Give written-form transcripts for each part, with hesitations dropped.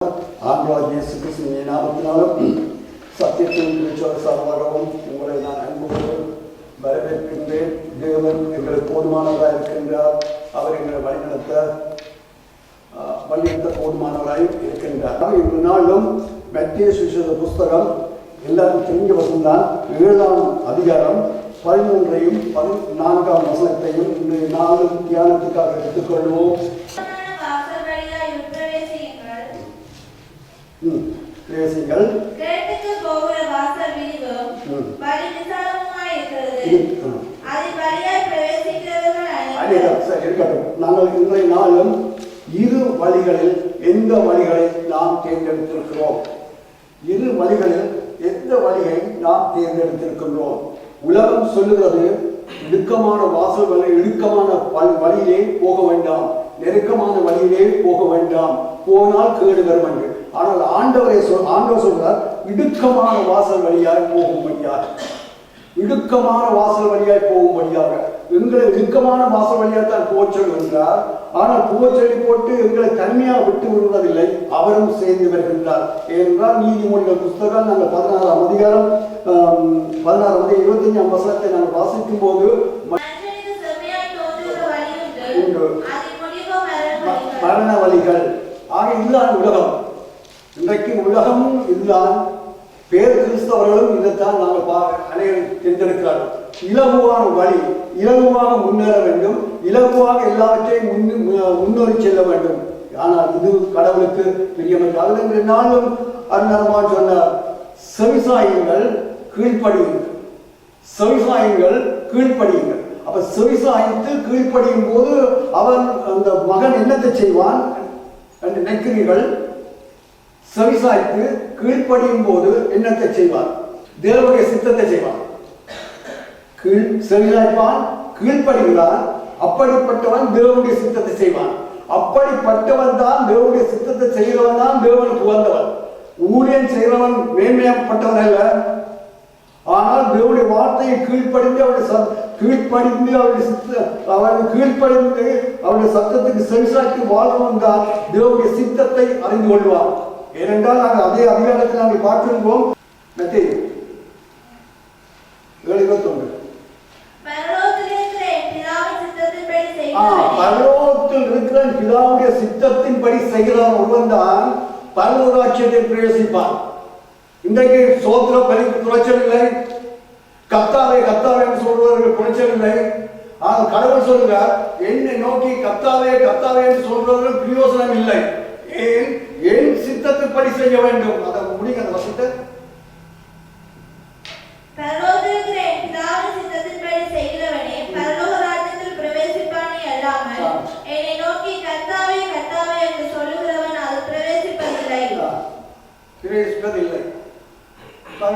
ஆண்டவர் இயேசு கிறிஸ்துவின் நாமத்தினாலும் சத்தியத்தின் விசுவாசமாகவும் உங்களை நான் அன்போடு வரவேற்கின்றேன். தேவன் எங்களுக்கு போதுமானவராக இருக்கின்றார். அவர் எங்களை வழிநடத்த போதுமானவராக இருக்கின்றார். இந்த நாளும் மத்தேயு சுவிசேஷ புஸ்தகம் எல்லாரும் தெரிஞ்ச வசனம்தான். 7ஆம் அதிகாரம் 13ஐயும் 14ஆம் வசனத்தையும் இன்று நாளும் தியானத்துக்காக எடுத்துக்கொள்வோம். நாங்கள் இன்றைய நாளும் இரு வழிகளில் எந்த வழிகளை நாம் தேர்ந்தெடுத்திருக்கிறோம்? இரு வழிகளில் எந்த வழியை நாம் தேர்ந்தெடுத்திருக்கின்றோம்? உலகம் சொல்லுகிறது இடுக்கமான வாசல் இடுக்கமான வழியிலே போக வேண்டாம், நெருக்கமான வழியிலே போக வேண்டாம், போனால் கேடு வரும் என்று. ஆனால் ஆண்டவர் சொல்றார் இடுக்கமான வாசல் வழியாய் போகும்படியாக, இடுக்கமான வாசல் வழியாய் போகும்படியாக. எங்களை இடுக்கமான வாசல் வழியாக தான் போச்சல் என்றார். ஆனால் புகச்சொல்லி போட்டு எங்களை தனிமையாக விட்டு விடுவதில்லை, அவரும் சேர்ந்து வருகின்றார். ஏனென்றால் நீதிமொழிகள் புஸ்தகம் நாங்கள் 16ஆம் அதிகாரம் 25ஆம் வசனத்தை நாங்கள் வாசிக்கும் போது மரண வழிகள் ஆக இதுதான் உலகம். இன்றைக்கு உலகமும் இதுதான். பேர் கிறிஸ்தவர்களும் இதைத்தான் நாங்கள் அனைவரும் தேர்ந்தெடுக்கிறார்கள். இலகுவான வழி, இலகுவாக முன்னேற வேண்டும், இலகுவாக எல்லாவற்றையும் முன்னேறி செல்ல வேண்டும். ஆனால் இது கடவுளுக்கு பிரியமற்ற. அதில் நாளும் அருணர்மான் சொன்னார், செவிசாயுங்கள் கீழ்ப்படியுங்கள், செவிசாயுங்கள் கீழ்ப்படியுங்கள். அப்ப செவிசாய்த்து கீழ்ப்படியும் போது அவன் அந்த மகன் என்னத்தை செய்வான் என்று நினைக்கிறீர்கள்? செவிசாய்த்து கீழ்ப்படியும் போது என்னத்தை செய்வான்? தேவனுடைய சித்தத்தை செய்வான். செவிசாய்ப்பான், கீழ்ப்படுகிறான். அப்படிப்பட்டவன் தேவனுடைய சித்தத்தை செய்வான். அப்படிப்பட்டவன் தான் தேவனுடைய சித்தத்தை செய்கிறவன் தான் தேவனுக்கு உகந்தவன். ஊழியம் செய்கிறவன் மேன்மையாப்பட்டவன் அல்ல. ஆனால் தேவனுடைய வார்த்தையை கீழ்ப்படிந்து அவருடைய சத்தத்துக்கு செவிசாய்த்து வாழ்வன் தான் தேவனுடைய சித்தத்தை அறிந்து கொள்வான். ஏனென்றால் நாங்கள் அதே அதிகாரத்தில் நாங்கள் பார்க்கின்றோம். மத்தேயு 7:21 பரலோகத்தில் இருக்கிற பிதாவுடைய சித்தத்தின்படி செய்கிறான் ஒருவன் தான் பரலோகராஜ்யத்தை பிரவேசிப்பான். இன்றைக்கு சோத்திர பலி குறைச்சல் இல்லை, கர்த்தாவே கர்த்தாவே சொல்றவர்கள் குறைச்சல் இல்லை. ஆனால் கடவுள் சொல்கிறார், என்னை நோக்கி கர்த்தாவே கர்த்தாவே என்று சொல்றவர்கள் பிரயோசனம் இல்லை. ஏன்? என் சித்தத்தின்படி செய்ய வேண்டும். அதை முடிங்க அந்த வசனத்தை. பிரவேசிப்பதில்லை.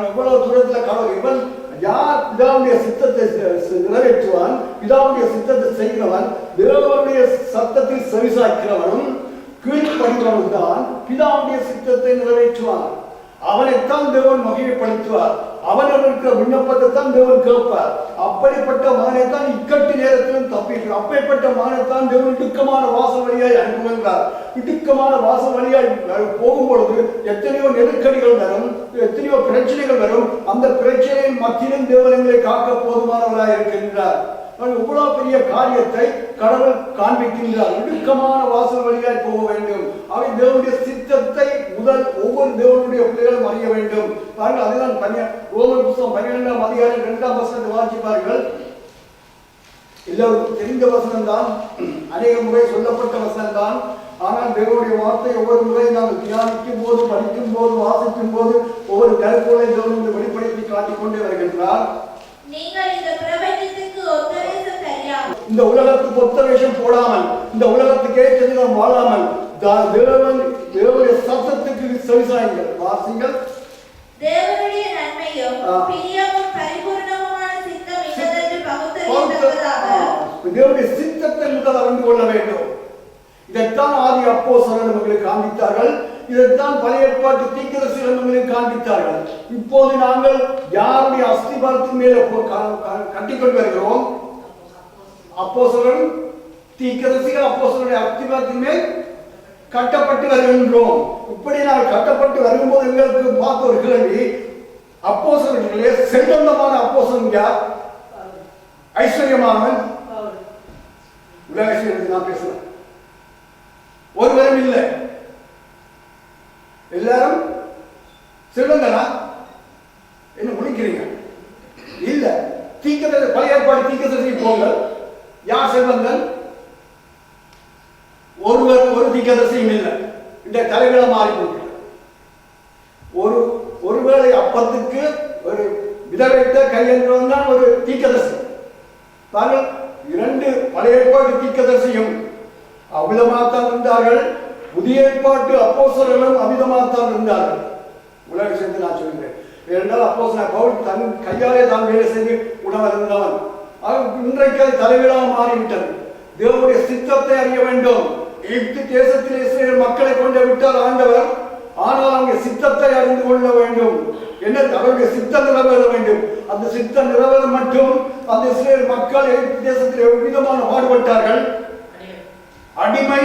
எவ்வளவு தூரத்தில் கடவுள் இவன் யார் பிதாவுடைய சித்தத்தை நிறைவேற்றுவான், பிதாவுடைய சித்தத்தை செய்கிறவன், தேவனுடைய சத்தத்தில் செவிசாய்க்கிறவனும் கீழ்ப்படிவனும் தான் பிதாவுடைய சித்தத்தை நிறைவேற்றுவான். அவனைத்தான் தேவன் மகிமைப்படுத்துவார். அவனில் இருக்கிற விண்ணப்பத்தை தான் தேவன் கேட்பார். அப்படிப்பட்ட மகனைத்தான் இக்கட்டு நேரத்திலும் தப்பிக்கிறார். அப்படிப்பட்ட மகனைத்தான் தேவன் இடுக்கமான வாசல் வழியாய் அனுப்புகின்றார். இடுக்கமான வாசல் வழியாய் போகும் பொழுது எத்தனையோ நெருக்கடிகள் வரும், எத்தனையோ பிரச்சனைகள் வரும். அந்த பிரச்சனையின் மத்தியிலும் தேவன் எங்களை காக்க போதுமானவராக இருக்கின்றார். இவ்வளவு பெரிய காரியத்தை கடவுள் காண்பிக்கின்றார். இடுக்கமான வாசல் வழியாய் போக வேண்டும். அவை தேவனுடைய சித்தத்தை முதல் ஒவ்வொரு தேவனுடைய பிள்ளைகளும் அறிய வேண்டும். அதுதான் ரோமர் புத்தகம் 12ஆம் அதிகாரம் 2ஆம் வசனத்தை வாசிப்பார்கள். எல்லோருக்கும் தெரிந்த வசனம் தான், அநேக முறை சொல்லப்பட்ட வசனம் தான். ஆனால் தேவனுடைய வார்த்தை ஒவ்வொரு முறை நாங்கள் தியானிக்கும் போது, படிக்கும் போது, வாசிக்கும் போது ஒவ்வொரு கருப்போலை தேவனுடைய வெளிப்படுத்தி காட்டிக்கொண்டே வருகின்றார். இந்த உலகத்துக்கு ஒத்த வேஷம் போடாமல், இந்த உலகத்துக்கே சென்று வாழாமல் தேவனுடைய சத்தத்துக்கு செவிசாயுங்கள். வாசிங்கள். தேவனுடைய நன்மையும் பிரியமும் பரிபூர்ணமான சித்தம் இன்னதென்று பகுத்தறியத்தக்கதாக தேவனுடைய சித்தத்தை முதல் அறிந்து கொள்ள வேண்டும். இதைத்தான் ஆதி அப்போஸ்தலர்கள் நமக்கு காண்பித்தார்கள். இதைத்தான் பழைய ஏற்பாட்டு தீர்க்கதரிசிகள் நமக்கு காண்பித்தார்கள். இப்போது நாங்கள் யாருடைய அஸ்திபாரத்தின் மேலே கட்டிக்கொண்டு வருகிறோம்? அப்போஸ்தலர்கள் தீர்க்கதரிசிகள் அப்போஸ்தலருடைய அஸ்திபாரத்தின் மேல் கட்டப்பட்டு வருகின்றோம். இப்படி நான் கட்டப்பட்டு வரும்போது எங்களுக்கு பார்த்த ஒரு கேள்வி, அப்போஸ்தலர்களே செல்வந்தமான அப்போஸ்தலன் யார்? ஐஸ்வர்யமானவன் உலக ஐஸ்வர்யத்தை நான் பேசுறேன். ஒருவரும் இல்லை. எல்லாரும் செல்வந்தனா? என்ன முடிக்கிறீங்க? இல்ல. தீர்க்கதரிசி பழைய ஏற்பாடு தீர்க்கதரிசி போங்க. யார் செல்வந்தன்? ஒரு தீர்க்கதரிசியும் இல்லை. இந்த தலைகளை மாறி போட்டு ஒருவேளை அப்பத்துக்கு ஒரு விதவைத்த கையெழுந்தவன் தான் ஒரு தீர்க்கதரிசி. தாங்கள் 2 பழைய ஏற்பாட்டு தீர்க்கதரிசியும் அவ்விதமாகத்தான் இருந்தார்கள். புதிய ஏற்பாட்டு அப்போஸ்தலர்களும் அவ்விதமாகத்தான் இருந்தார்கள். உலக சேர்ந்து நான் சொல்கிறேன். ஏனென்றால் அப்போஸ்தலன் பவுல் தன் கையாலே தான் வேலை செய்து உணவருந்தவன். இன்றைக்கு அது தலைவீழாக மாறிவிட்டது. தேவனுடைய சித்தத்தை அறிய வேண்டும். எகிப்து தேசத்தில் இஸ்ரவேல் மக்களை கொண்டு விட்டார் ஆண்டவர். ஆனால் அவங்க சித்தத்தை அறிந்து கொள்ள வேண்டும். என்ன அவருடைய சித்தம் நிறைவேற வேண்டும். அந்த சித்தம் நிறைவேற மட்டும் அந்த இஸ்ரவேல் மக்கள் எகிப்து தேசத்தில் எவ்விதமான பாடுபட்டார்கள். அடிமை,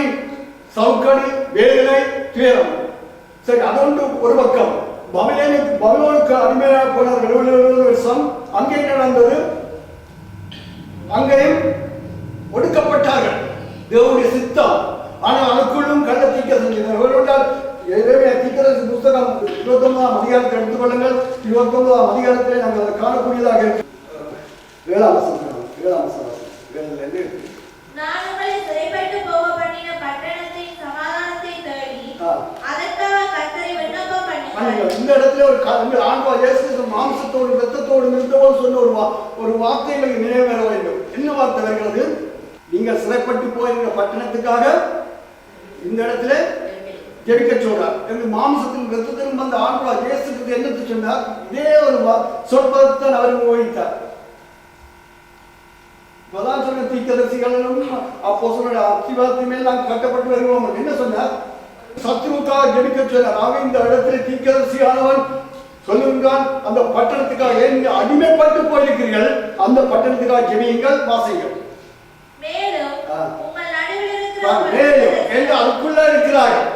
சவுக்கடி, வேதனை, துயரம். சரி, அதொன்று ஒரு பக்கம். பபிலோனுக்கு அடிமையாக போனார்கள் 70 வருஷம். அங்கே என்ன நடந்தது? அங்கேயும் ஒடுக்கப்பட்டார்கள். தேவனுடைய சித்தம். ஆனால் அதுக்குள்ளும் கள்ள தீர்க்கதரிசி தீர்க்கதரிசி புத்தகம் 29ஆம் அதிகாரத்தை எடுத்துக்கொள்ளுங்கள். 29ஆம் அதிகாரத்தில் நாங்கள் அதை காணக்கூடியதாக இருக்கு. 7ஆம் வசனம். நான் உங்களை சிறைப்பட்டு போக பண்ணின பட்டணத்தின் சமாதானத்தை தேடி அதற்காக கர்த்தரை விண்ணப்பம் பண்ணினேன். இந்த இடத்துல ஒரு ஆண்டவர் இயேசு மாம்சத்தோடு இரத்தத்தோடு இருந்தவர் சொன்ன ஒரு வார்த்தை எங்களுக்கு நினைவு வர வேண்டும். என்ன வார்த்தை வருகிறது? நீங்கள் சிறைப்பட்டு போயிருக்கிற பட்டணத்துக்காக இந்த இடத்துல ஜெபிக்க சொல்றார். மாம்சத்தின் இரத்தத்திலும் வந்த ஆண்டவர் இயேசுக்கு என்னத்தை சொன்னார்? இதே ஒரு சொற்பதான் அவர் உபயோகித்தார். இப்பதான் சொன்ன தீர்க்கதரிசிகளும் அப்போஸ்தலருடைய அத்திவாரத்தின் மேல் நாம் கட்டப்பட்டு வருவோம். என்ன சொன்னார்? சத்துருக்காக ஜெபிக்க சொன்னார். ஆக இந்த இடத்துல தீர்க்கதரிசியானவன் சொல்லுகிறான், அந்த பட்டணத்துக்காக ஏன் அடிமைப்பட்டு போயிருக்கிறீர்கள், அந்த பட்டணத்துக்காக ஜெபியுங்கள், வாசியுங்கள். மேலும் அதுக்குள்ள இருக்கிறார்கள்.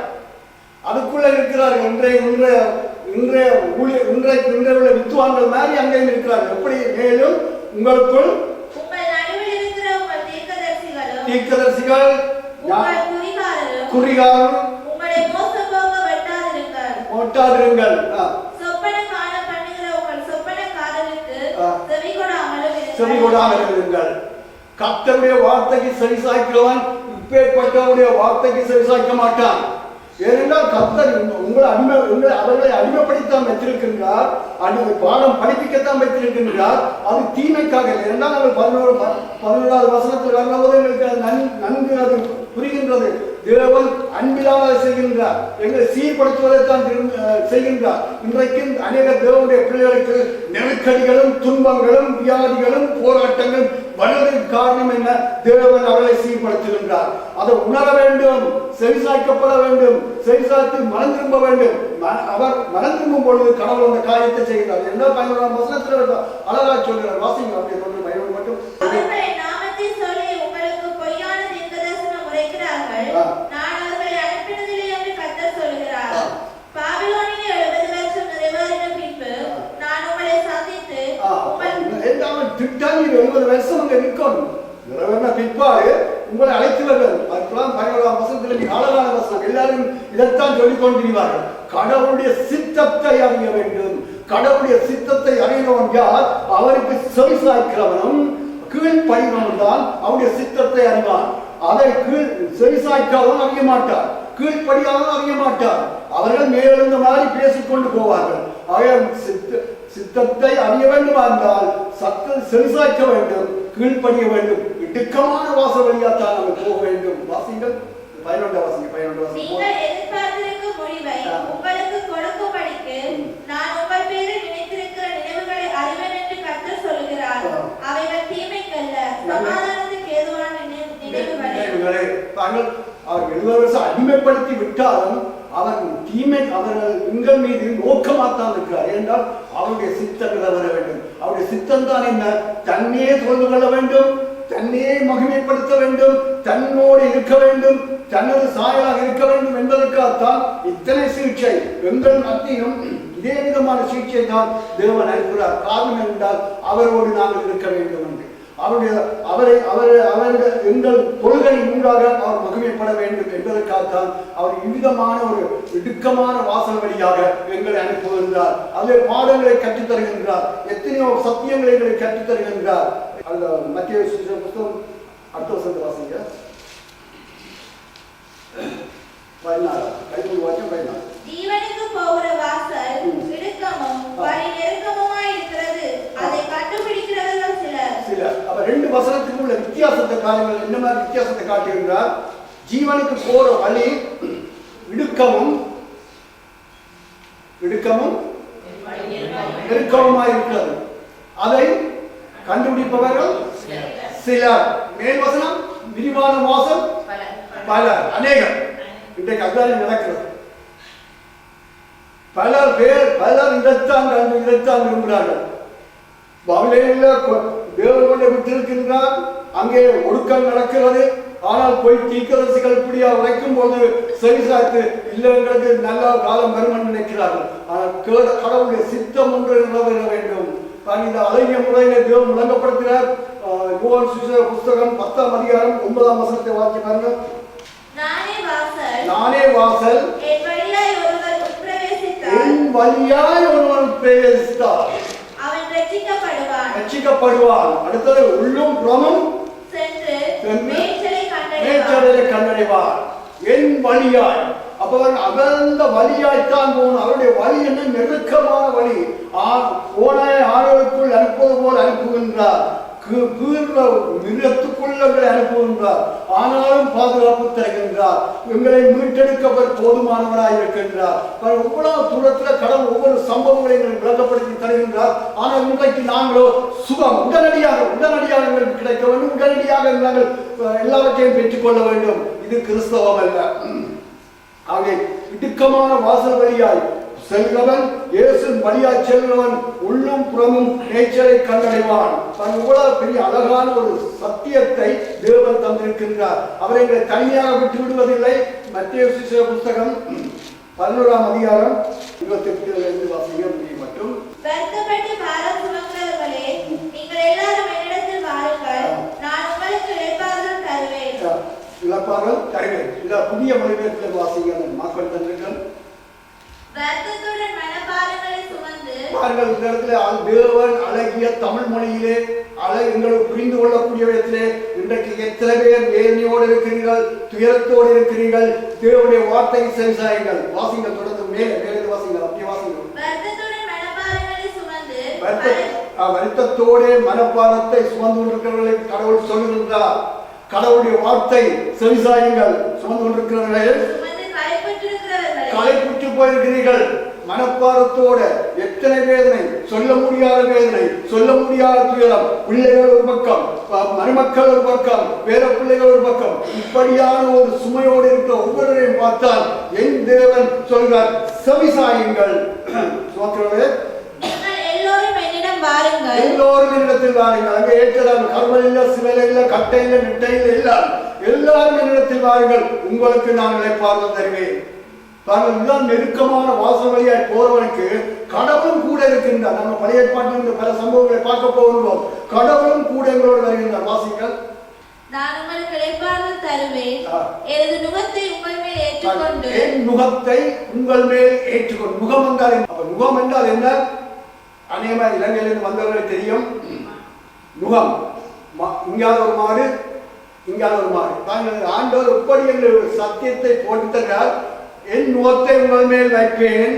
இன்றைய வித்துவான்கள் மாதிரி அங்கேயும் இருக்கிறார்கள். எப்படி? மேலும் உங்களுக்குள் தீர்க்கதரிசிகள், குறிகாரரும் ஒட்டாதிருங்கள். செவி கொடாமல் இருங்கள். கர்த்தருடைய வார்த்தைக்கு செவிசாய்க்கிறவன் இப்பேற்பட்டவருடைய வார்த்தைக்கு செவிசாய்க்க மாட்டான். ஏனென்றால் கர்த்தர் அவர்களை அடிமைப்படுத்தான் வைத்திருக்கின்றார். பாடம் படிப்பிக்கத்தான் வைத்திருக்கின்றார். அது தீமைக்காக இல்லை. ஏனென்றால் அவர் 11வது வசனத்தில் வரும்போது எங்களுக்கு நன்கு அது புரிகின்றது. தேவன் அன்பிலாக செய்கின்றார். எங்களை சீர்படுத்துவதைத்தான் செய்கின்றார். இன்றைக்கும் அநேக தேவனுடைய பிள்ளைகளுக்கு நெருக்கடிகளும் துன்பங்களும் வியாதிகளும் போராட்டங்களும் வருவதற்கு காரணம் என்ன? தேவன் அவர்களை சீர்படுத்துகின்றார். அதை உணர வேண்டும், செவிசாய்க்கப்பட வேண்டும், செவிசாய்த்து மனம் திரும்ப வேண்டும். அவர் மனம் திரும்பும் பொழுது கடவுள் அந்த காரியத்தை செய்கிறார். என்ன 11ஆம் வசனத்தில் அழகா சொல்கிறார். வாசிங்க அப்படியே கொண்டு பயணம் மட்டும். நான் அவர்களை அனுப்பினதில்லை என்று கர்த்தர் சொல்கிறார். பாபிலோனிலே 70 வருஷம் நிறைவேறின பின்பு நான் உங்களை சந்தித்து திட்டாங்க 70 வருஷம் அங்க இருக்கணும். நிறைவேறின பிற்பாடு உங்களை அழைத்து வருவது. அதுக்கெல்லாம் 11ஆம் வசனத்தில் காலகால வசனம் எல்லாரும் இதைத்தான் சொல்லிக் கொண்டிருவார்கள். கடவுளுடைய சித்தத்தை அறிய வேண்டும். கடவுளுடைய சித்தத்தை அறிகிறவன் யார்? அவருக்கு செவிசாய்க்கிறவனும் கீழ்ப்படிவனும் தான் அவருடைய சித்தத்தை அறிவான். அதை செவிசாய்க்காதவன் அறிய மாட்டார், கீழ்ப்படியாதவன் அறிய மாட்டார். அவர்கள் மேலெழுந்த மாதிரி பேசிக்கொண்டு போவார்கள். சித்தத்தை அறிய வேண்டும் என்றால் செவிசாய்க்க வேண்டும், கீழ்ப்படிய வேண்டும். இடுக்கமான வாச வழியாத்தான் நம்ம போக வேண்டும். வாசிங்கள் 11 வாசிங்க. நீங்கள் எதிர்பார்த்திருக்கும் முடிவை உங்களுக்கு கொடுக்கும்படிக்கு நான் உங்கள் பேரில் நினைத்திருக்கிற நினைவுகளை அறிவேன் என்று கர்த்தர் சொல்கிறார். அவைகள் தீமைக்கல்ல, சமாதானத்துக்கு ஏதுவான நினைவுகளே. தாங்கள் அவர் 70 வருஷம் அடிமைப்படுத்தி விட்டாலும் அவர்கள் உங்கள் மீது நோக்கமாத்தான் இருக்கிறார். என்றால் அவருடைய சித்தம் வர வேண்டும். அவருடைய சித்தம் தான் என்ன? தன்னையே தொழுது கொள்ள வேண்டும், தன் தன்னையே மகிமைப்படுத்த வேண்டும், தன்னோடு இருக்க வேண்டும், தனது சாயலாக இருக்க வேண்டும் என்பதற்காகத்தான் இத்தனை சிகிச்சை. எங்கள் மத்தியிலும் இதே விதமான சிகிச்சை தான் தேவன் அளிக்கிறார். காரணம் என்றால் அவரோடு நாங்கள் இருக்க வேண்டும் என்று, அவருடைய எங்கள் கொள்கை ஊடாக அவர் மகிமைப்பட வேண்டும் என்பதற்காகத்தான் அவர் இவ்விதமான ஒரு இடுக்கமான வாசல் வழியாக எங்களை அனுப்புகின்றார். அதே பாடங்களை கற்றுத் தருகின்றார், எத்தனையோ சத்தியங்களை எங்களை கற்றுத் தருகின்றார். அந்த மத்திய புத்தகம் அடுத்த வசனத்தை வாசிங்க. 14 கைப்பொழு வாக்கியம் 14. ஜீவனுக்கு போகிற வாசல் இடுக்கமும் வழி நெருக்கமுமாய் இருக்கிறது, அதை கண்டுபிடிக்கிறவர்கள் சிலர். அப்ப 2 வசனத்துக்கு உள்ள வித்தியாசத்தை காரியங்கள் என்ன மாதிரி வித்தியாசத்தை காட்டுகின்றார். ஜீவனுக்கு போற வழி இடுக்கமும் நெருக்கமுமாய் இருக்கிறது, அதை கண்டுபிடிப்பவர்கள் சிலர். மேல் வசனம் விரிவான வாசல் பலர், அநேகர். இன்றைக்கு அதுதான் நடக்கிறது. பலர் இதைத்தான் விரும்புகிறார்கள். பவுலேயில தேவனுடைய விட்டிருக்கின்றார், அங்கே ஒடுக்கம் நடக்கிறது. ஆனால் போய் தீர்க்கதரிசிகள் இப்படியா உரைக்கும் போது சரிசாய்த்து இல்லைங்கிறது நல்ல காலம் வரும் நினைக்கிறார்கள். ஆனால் கடவுளுடைய சித்தம் ஒன்று நிறைவேற வேண்டும். இந்த அழகிய முறையில தேவன் விளங்கப்படுத்தினார். யோவான் சுவிசேஷ புஸ்தகம் 10ஆம் அதிகாரம் 9ஆம் வசனத்தை வாசித்து பாருங்க. நானே வாசல், என் வழியாய் ஒருவன் பிரவேசித்தார் அவன் ரட்சிக்கப்படுவான். அடுத்தது உள்ளும் புறமும் சென்று மேய்ச்சலை கண்டடைவார். என் வழியாய், அப்ப அகர்ந்த வழியாய்த்தான் போகணும். அவருடைய வழி என்ன? நெருக்கமான வழி. ஓனாய் ஆடுகளுக்குள் அனுப்புவது போல் அனுப்புகின்றார், மிருகத்துக்குள் எங்களை அனுப்புகின்றார். ஆனாலும் பாதுகாப்பு தருகின்றார். எங்களை மீட்டெடுக்க போதுமானவராக இருக்கின்றார். ஒவ்வொரு தூரத்தில் கடவுள் ஒவ்வொரு சம்பவங்களை எங்களுக்கு விளக்கப்படுத்தி தருகின்றார். ஆனால் இன்றைக்கு நாங்களோ சுகம் உடனடியாக எங்களுக்கு கிடைக்க வேண்டும், உடனடியாக நாங்கள் எல்லாவற்றையும் பெற்றுக்கொள்ள வேண்டும். இது கிறிஸ்தவம் அல்ல. ஆகவே இடுக்கமான வாசல் வழியாய் செல்கிறவன், இயேசு வழியாய் செல்கிறவன் உள்ளும் புறமும் மேய்ச்சலை கண்டடைவான். இவ்வளவு பெரிய அழகான ஒரு சத்தியத்தை தேவன் தந்திருக்கின்றார். அவரை எங்களை தனியாக விட்டு விடுவதில்லை. மத்திய சுவிசேஷ புஸ்தகம் 11ஆம் அதிகாரம் 28 வாசிக்க முடியும். மட்டும் வருத்தப்பட்டு பாரம் சுமக்கிறவர்களே, நீங்கள் எல்லாரும் என்னிடத்தில் வாருங்கள், நான் உங்களுக்கு இளைப்பாறுதல் தருவேன். இளைப்பாறுதல் தருவேன். இந்த புதிய மொழிபெயர்ப்பில் வாசிக்க மக்கள் தந்திருக்கிறார். வருத்தத்துடன் மனபாரங்களை சுமந்து பாருங்கள், இந்த இடத்துல தேவன் அழகிய தமிழ் மொழியிலே எங்களுக்கு புரிந்து கொள்ளக்கூடிய விதத்திலே இன்றைக்கு எத்தனை பேர் வேதனையோடு இருக்கிறீர்கள், துயரத்தோடு இருக்கிறீர்கள். தேவனுடைய வார்த்தையை செவிசாயுங்கள். வாசிங்கள், தொடர்ந்து மேலே வாசிங்கள். அப்படியே வாசிங்கள். வருத்தத்தோடு மனப்பாரத்தை சுமந்து கொண்டிருக்கிறவர்களை கடவுள் சொல்லுகின்றார். கடவுளுடைய வார்த்தை செவிசாயுங்கள். சுமந்து கொண்டிருக்கிறவர்களே, களைப்புற்று போயிருக்கிறீர்கள், மனப்பாரத்தோட எத்தனை வேதனை, சொல்ல முடியாத வேதனை, சொல்ல முடியாத துயரம், பிள்ளைகள் ஒரு பக்கம், மருமக்கள் ஒரு பக்கம், வேற பிள்ளைகள் ஒரு பக்கம், இப்படியான ஒரு சுமையோடு இருக்கிற ஒவ்வொருவரையும் பார்த்தால் என் தேவன் சொல்கிறார், செவிசாயுங்கள். எல்லோரும் என்னிடத்தில் வாருங்கள். அங்கே ஏற்றலாம் கருவல் இல்ல, சிவல் இல்ல, கட்டை இல்ல, நெட்டை இல்ல, எல்லாரும் என்னிடத்தில் வாருங்கள், உங்களுக்கு நான் இளைப்பாறுதல் தருவேன். இதுதான் நெருக்கமான வாசல் வழியாய் போறவனுக்கு கடவுளும் கூட இருக்கின்றார். நம்ம பழைய ஏற்பாட்டில் பல சம்பவங்களை பார்க்க போகிறோம். கடவுளும் கூட எங்களோடு வருகின்றார். வாசிங்கள். நான் உங்களுக்கு இளைப்பாறுதல் தருவேன், எனது நுகத்தை உங்கள் மேல் ஏற்றுக்கொண்டு. என் நுகத்தை உங்கள் மேல் ஏற்றுக்கொண்டு. நுகம் என்றால் அப்ப நுகம் என்றால் என்ன? அநேகமா இலங்கையிலிருந்து வந்தவர்களுக்கு தெரியும். நுகம் இங்காத ஒரு மாடு, இங்காத ஒரு மாடு. ஆண்டவர் எப்படி என்று சத்தியத்தை போட்டு தருகிறார். என் நுகத்தை உங்கள் மேல் வைப்பேன்,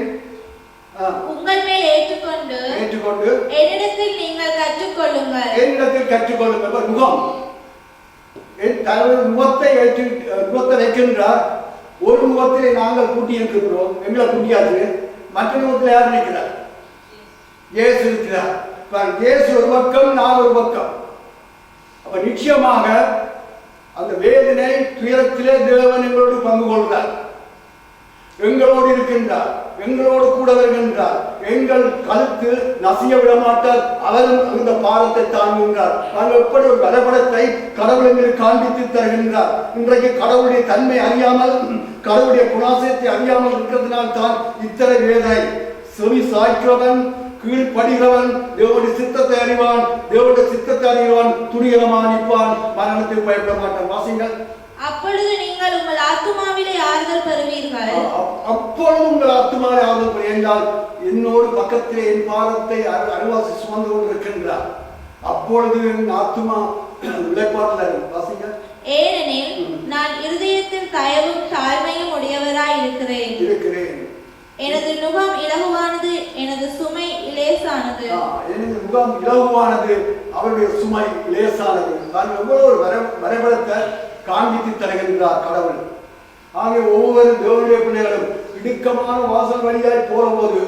உங்கள் மேல் ஏற்றுக்கொண்டு என்னிடத்தில் நீங்கள் கற்றுக்கொள்ளுங்கள். என்னிடத்தில் கற்றுக்கொள்ளுங்கள். நுகம் என் தலைவர் நுகத்தை வைக்கின்றார். ஒரு முகத்திலே நாங்கள் கூட்டி இருக்கின்றோம், எங்களை கூட்டியாச்சு. மற்ற முகத்தில் யார் நிற்கிறார்? இயேசு இருக்கிறார். இயேசு ஒரு பக்கம், நான் ஒரு பக்கம். அப்ப நிச்சயமாக அந்த வேதனை துயரத்திலே தேவன் எங்களோடு பங்கு கொள்கிறார், எங்களோடு இருக்கின்றார், எங்களோடு கூட வருகின்றார். எங்கள் கழுத்து நசிய விட மாட்டார், அவரும் அந்த பாரத்தை தாங்குகின்றார். நாங்கள் எப்படி ஒரு வரைபடத்தை கடவுள் எங்களுக்கு காண்பித்து தருகின்றார். இன்றைக்கு கடவுளுடைய தன்மை அறியாமல், கடவுளுடைய குணாசயத்தை அறியாமல் இருக்கிறதுனால் தான் இத்தனை வேதனை. செவி சாய்க்கிறவன் கீழ்படுகிறவன் தேவனுடைய சித்தத்தை அறிவான், தேவனுடைய சித்தத்தை அறிவான், துணிகரமாக நிற்பான், மரணத்துக்கு பயப்பட மாட்டான். வாசிங்கள். அப்பொழுது நீங்கள் உங்கள் ஆத்துமாவிலே ஆறுதல் பெறுவீர்கள். அப்பொழுது உங்கள் ஆத்துமாவிலே ஆறுதல் பெறுவீர்கள் என்றால் என்னோடு பக்கத்திலே என் பாரத்தை அருவாசி சுமந்து கொண்டிருக்கின்றார். அப்பொழுது என் ஆத்துமா உழைப்பாளர். வாசிங்க. ஏனெனில் நான் இருதயத்தில் தயவும் தாழ்மையும் உடையவராய் இருக்கிறேன். எனது நுகம் இலகுவானது, எனது சுமை லேசானது. எனது முகம் இலகுவானது, அவருடைய சுமை லேசானது. நான் எவ்வளவு ஒரு வரைபடத்தை காண்பித்து தருகின்றார் கடவுள். ஆகிய ஒவ்வொரு தேவனுடைய பிள்ளைகளும் இடுக்கமான வாசல் வழியாய் போற போது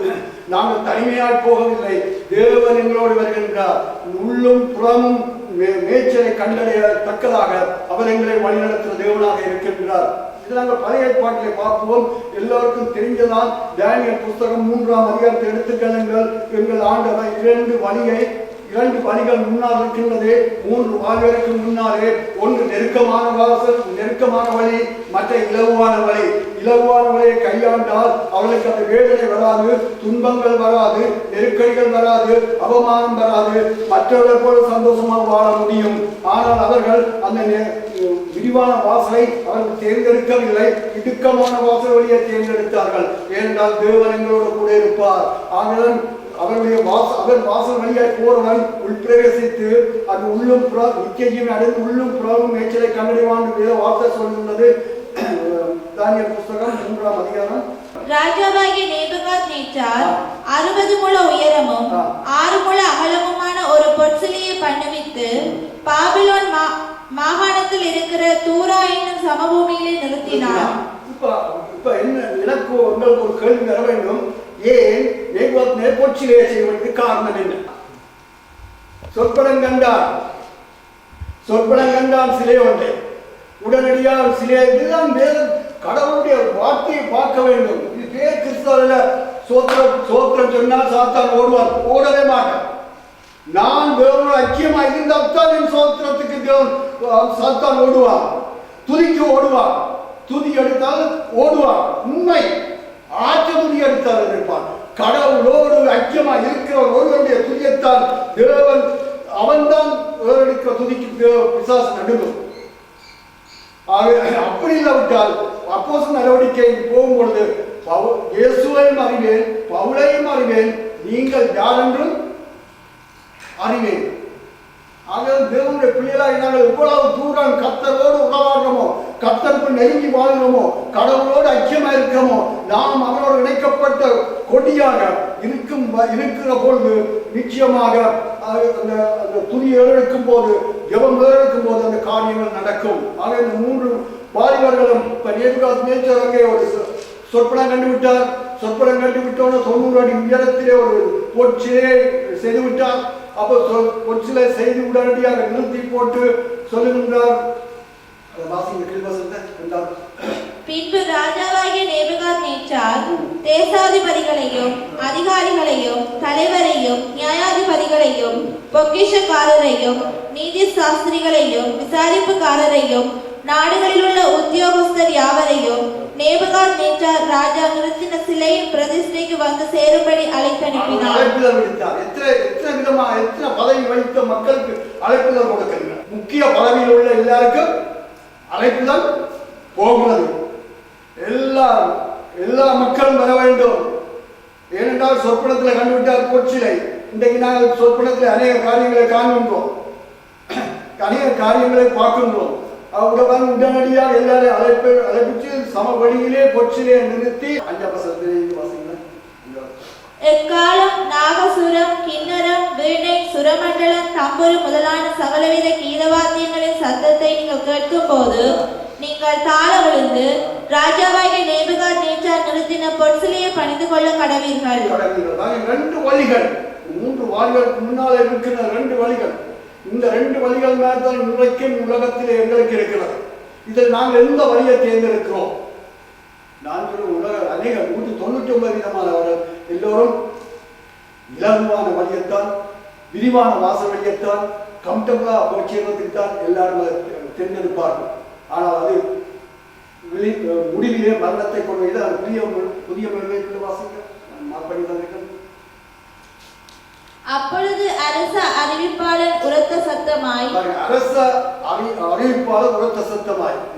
நாங்கள் தனிமையாய் போகவில்லை. தேவன் எங்களோடு வருகின்றார். உள்ளும் புறமும் மேய்ச்சலை கண்டடைய தக்கதாக அவர் எங்களை வழிநடத்துகிற தேவனாக இருக்கின்றார். இது நாங்கள் பழைய ஏற்பாட்டிலே பார்ப்போம். எல்லோருக்கும் தெரிஞ்சதான். தானியேல் புஸ்தகம் 3ஆம் அதிகாரத்தை எடுத்துக்கொள்ளுங்கள். எங்கள் ஆண்டவர் இரண்டு வழிகள் முன்னால் இருக்கின்றது. 3 வாள்களுக்கு முன்னாலே ஒன்று நெருக்கமான வாசல், நெருக்கமான வழி, மற்ற இலகுவான வழி. இலகுவான வழியை கையாண்டால் அவர்களுக்கு அந்த வேதனை வராது, துன்பங்கள் வராது, நெருக்கடிகள் வராது, அவமானம் வராது, மற்றவர்கள் போல சந்தோஷமாக வாழ முடியும். ஆனால் அவர்கள் அந்த விரிவான வாசலை அவர்கள் தேர்ந்தெடுக்கவில்லை, இடுக்கமான வாசல் வழியை தேர்ந்தெடுத்தார்கள். ஏனென்றால் தேவன் எங்களோடு கூட இருப்பார். ஆனாலும் அவருடைய அவர் வாசல் வழியாய் போறவன் உள்பிரவேசித்து அது உள்ளும் நிச்சயம் அடைந்து உள்ளும் புறமும் மேய்ச்சலை கண்டறிவான் வார்த்தை சொல்லுகிறது. தானியேல் புஸ்தகம் 3ஆம் அதிகாரம். ராஜாவாகிய நேபுகாத்நேச்சார் 60 முழ உயரமும் 6 முழ அகலமுமான ஒரு பொற்சிலையை பண்ணுவித்து பாபிலோன் மாகாணத்தில் இருக்கிற தூரா என்னும் சமபூமியிலே நிறுத்தினார். இப்ப என்ன எனக்கு உங்களுக்கு ஒரு கேள்வி வர வேண்டும். ஏன் பொற்சிலையை செய்வதற்கு காரணம் என்ன? சொற்படம் கண்டான் சிலை ஒன்றை உடனடியாக சிலை. இதுதான் கடவுளுடைய வார்த்தையை பார்க்க வேண்டும். இது பேர் கிறிஸ்தவ சோத்திரம் சொன்னால் சாத்தான் ஓடவே மாட்டான். நான் தேவனோட ஐக்கியமா இருந்தால்தான் என் சோத்திரத்துக்கு தேவன் சாத்தான் ஓடுவான், துதிக்கு ஓடுவான், துதி எடுத்தால் ஓடுவான். உண்மை ஆற்ற துதி எடுத்தால் இருப்பான். கடவுளோடு ஐக்கியமா இருக்கிற ஒருவருடைய துதியத்தான் தேவன் அவன்தான் வேறெடுக்க துதிக்கு பிசாசு நடுங்கும். அப்படி இல்லாவிட்டால் அப்போஸ்தலர் நடவடிக்கை போகும்பொழுது இயேசுவையும் அறிவேன், பவுலையும் அறிவேன், நீங்கள் யார் என்றும் அறிவேன். ஆக தேவனுடைய பிள்ளைகளாக நாங்கள் எவ்வளவு தூரம் கர்த்தரோடு உறவாடுறோமோ, கர்த்தருக்கு நெருங்கி வாழ்கிறோமோ, கடவுளோடு ஐக்கியமா இருக்கிறோமோ, நாம் அவரோடு இணைக்கப்பட்ட கொடியாக இருக்கிற பொழுது நிச்சயமாக அந்த துணி ஏறெடுக்கும் போது, ஜெபம் ஏறெடுக்கும் போது அந்த காரியங்கள் நடக்கும். ஆக இந்த 3 வாலிபர்களும் இப்ப நேபுகாத்நேச்சார் அங்கே ஒரு சொற்பனம் கண்டுவிட்டார். சொற்பனம் கண்டுவிட்டோன்னு 90 அடி உயரத்திலே ஒரு பொற்சிலையை செய்து விட்டார். அப்போ பொற்சிலை செய்து உடனடியாக நிறுத்தி போட்டு சொல்லுகின்றார். பின்பு ராஜாவாகிய நேபுகாத்நேச்சார் தேசாதிபதிகளையும் அதிகாரிகளையும் தலைவரையும் நியாயாதிபதிகளையும் பொக்கிஷக்காரரையும் நீதி சாஸ்திரிகளையும் விசாரிப்புக்காரரையும் நாடுகளில் உள்ள உத்தியோகஸ்தர் யாவரையும் நேபுகாத்நேச்சார் ராஜா நிறுத்தின சிலையின் பிரதிஷ்டைக்கு வந்து சேரும்படி அழைத்தனுப்பினார். எத்தனை பதவி வைத்த மக்களுக்கு அழைப்புதல் கொடுக்கின்றனர். முக்கிய பதவியில் உள்ள எல்லாருக்கும் அழைப்புதல் போகிறது. எல்லா மக்களும் வர வேண்டும். ஏனென்றால் சொற்பனத்தில் கண்டுவிட்டார் பொற்சிலை. இன்றைக்கு நாங்கள் சொற்பனத்தில் அநேக காரியங்களை காண்கின்றோம், அநேக காரியங்களை பார்க்கின்றோம். அவருடன் உடனடியாக எல்லாரும் அழைப்பிச்சு சம வழியிலே பொற்சிலே நிறுத்தி 5 வசனத்திலே வாசிக்கிறேன். எக்காலம் நாகசுரம் கிண்ணரம் வீணை சுரமண்டலம் தம்புரு முதலான சகலவித கீதவாத்தியங்களின் சத்தத்தை நீங்கள் கேட்கும் போது நீங்கள் தாழ விழுந்து ராஜாவாகிய நேபுகாத்நேச்சார் நிறுத்தின பொற்சிலையை பணிந்து கொள்ள கடவீர்கள். 2 வழிகள், 3 வாள்களுக்கு முன்னால் இருக்கிற 2 வழிகள். இந்த 2 வழிகள் மேல்தான் இன்றைக்கும் உலகத்திலே எங்களுக்கு இருக்கிறது. இதில் நாங்கள் எந்த வழியை தேர்ந்தெடுக்கிறோம்? நான் உலக அநேக 199 விதமானவர்கள் எல்லோரும் இலகுவான வழியத்தான், விரிவான வாசல் வழியத்தான், கம்ஃபர்டபுளா போய் சேர்வதற்கு தான் எல்லாரும் அதை தேர்ந்தெடுப்பார்கள். ஆனால் அது முடிவிலே மரணத்தை கொண்டு வைத்து அது புதிய மொழியை வாசிக்க மாப்படி தந்திருக்கிறது. அப்பொழுது அரச அறிவிப்பாளர் உரத்த சத்தமாய்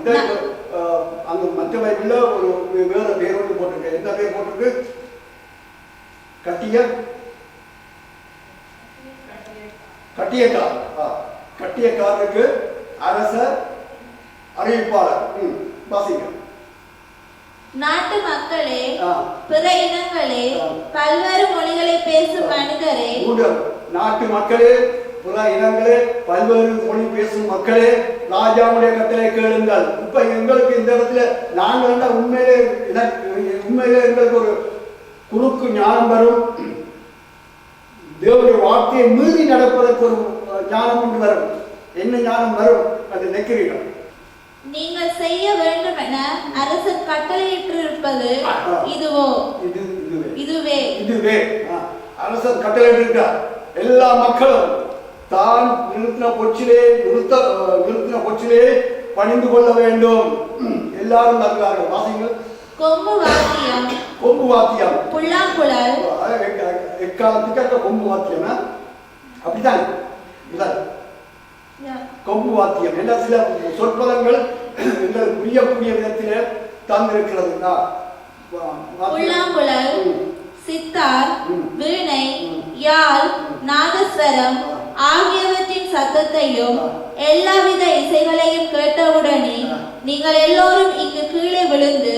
இதை அந்த மற்ற பைபிள்ல ஒரு வேற பேர் ஒன்று போட்டிருக்கு. என்ன பேர் போட்டிருக்கு? கட்டியக்காரருக்கு அரச அறிவிப்பாளர். வாசிங்க. நாட்டு மக்களே, பிற இனங்களே, பல்வேறு மொழிகளை பேசும் மனிதரே, நாட்டு மக்களே, பிற இனங்களே, பல்வேறு மொழி பேசும் மக்களே, ராஜாவுடைய கட்டளை கேளுங்கள். இப்ப எங்களுக்கு இந்த இடத்துல நாங்கள் உண்மையிலே எங்களுக்கு ஒரு குறுக்கு ஞானம் வரும். தேவனுடைய வார்த்தையை மீறி நடப்பதற்கு ஒரு ஞானம் ஒன்று வரும். என்ன ஞானம் வரும் என்று நினைக்கிறீர்கள்? நீங்கள் செய்ய வேண்டும் என அரசன் கட்டளையிட்டிருப்பது இதுவே. அரசன் கட்டளையிட்டிருக்கார். எல்லா மக்களும் தான் நிறுத்தின பொச்சிலே பணிந்து கொள்ள வேண்டும். எல்லாரும் நல்கிறார்கள். வாசிங்கள். கொம்பு வாத்தியம், புல்லாங்குழல், எக்காலத்துக்கு கொம்பு வாத்தியம். அப்படித்தான் கொம்பு வாத்தியம் என்ற சில சொற்பதங்கள் எங்களுக்கு புரியக்கூடிய விதத்திலே தந்திருக்கிறது. புல்லாங்குழல், சித்தார், வீணை, யாழ், நாதஸ்வரம் ஆகியவற்றின் சத்தத்தையும் எல்லாவித இசைகளையும் கேட்டவுடனே நீங்கள் எல்லோரும் இங்கு கீழே விழுந்து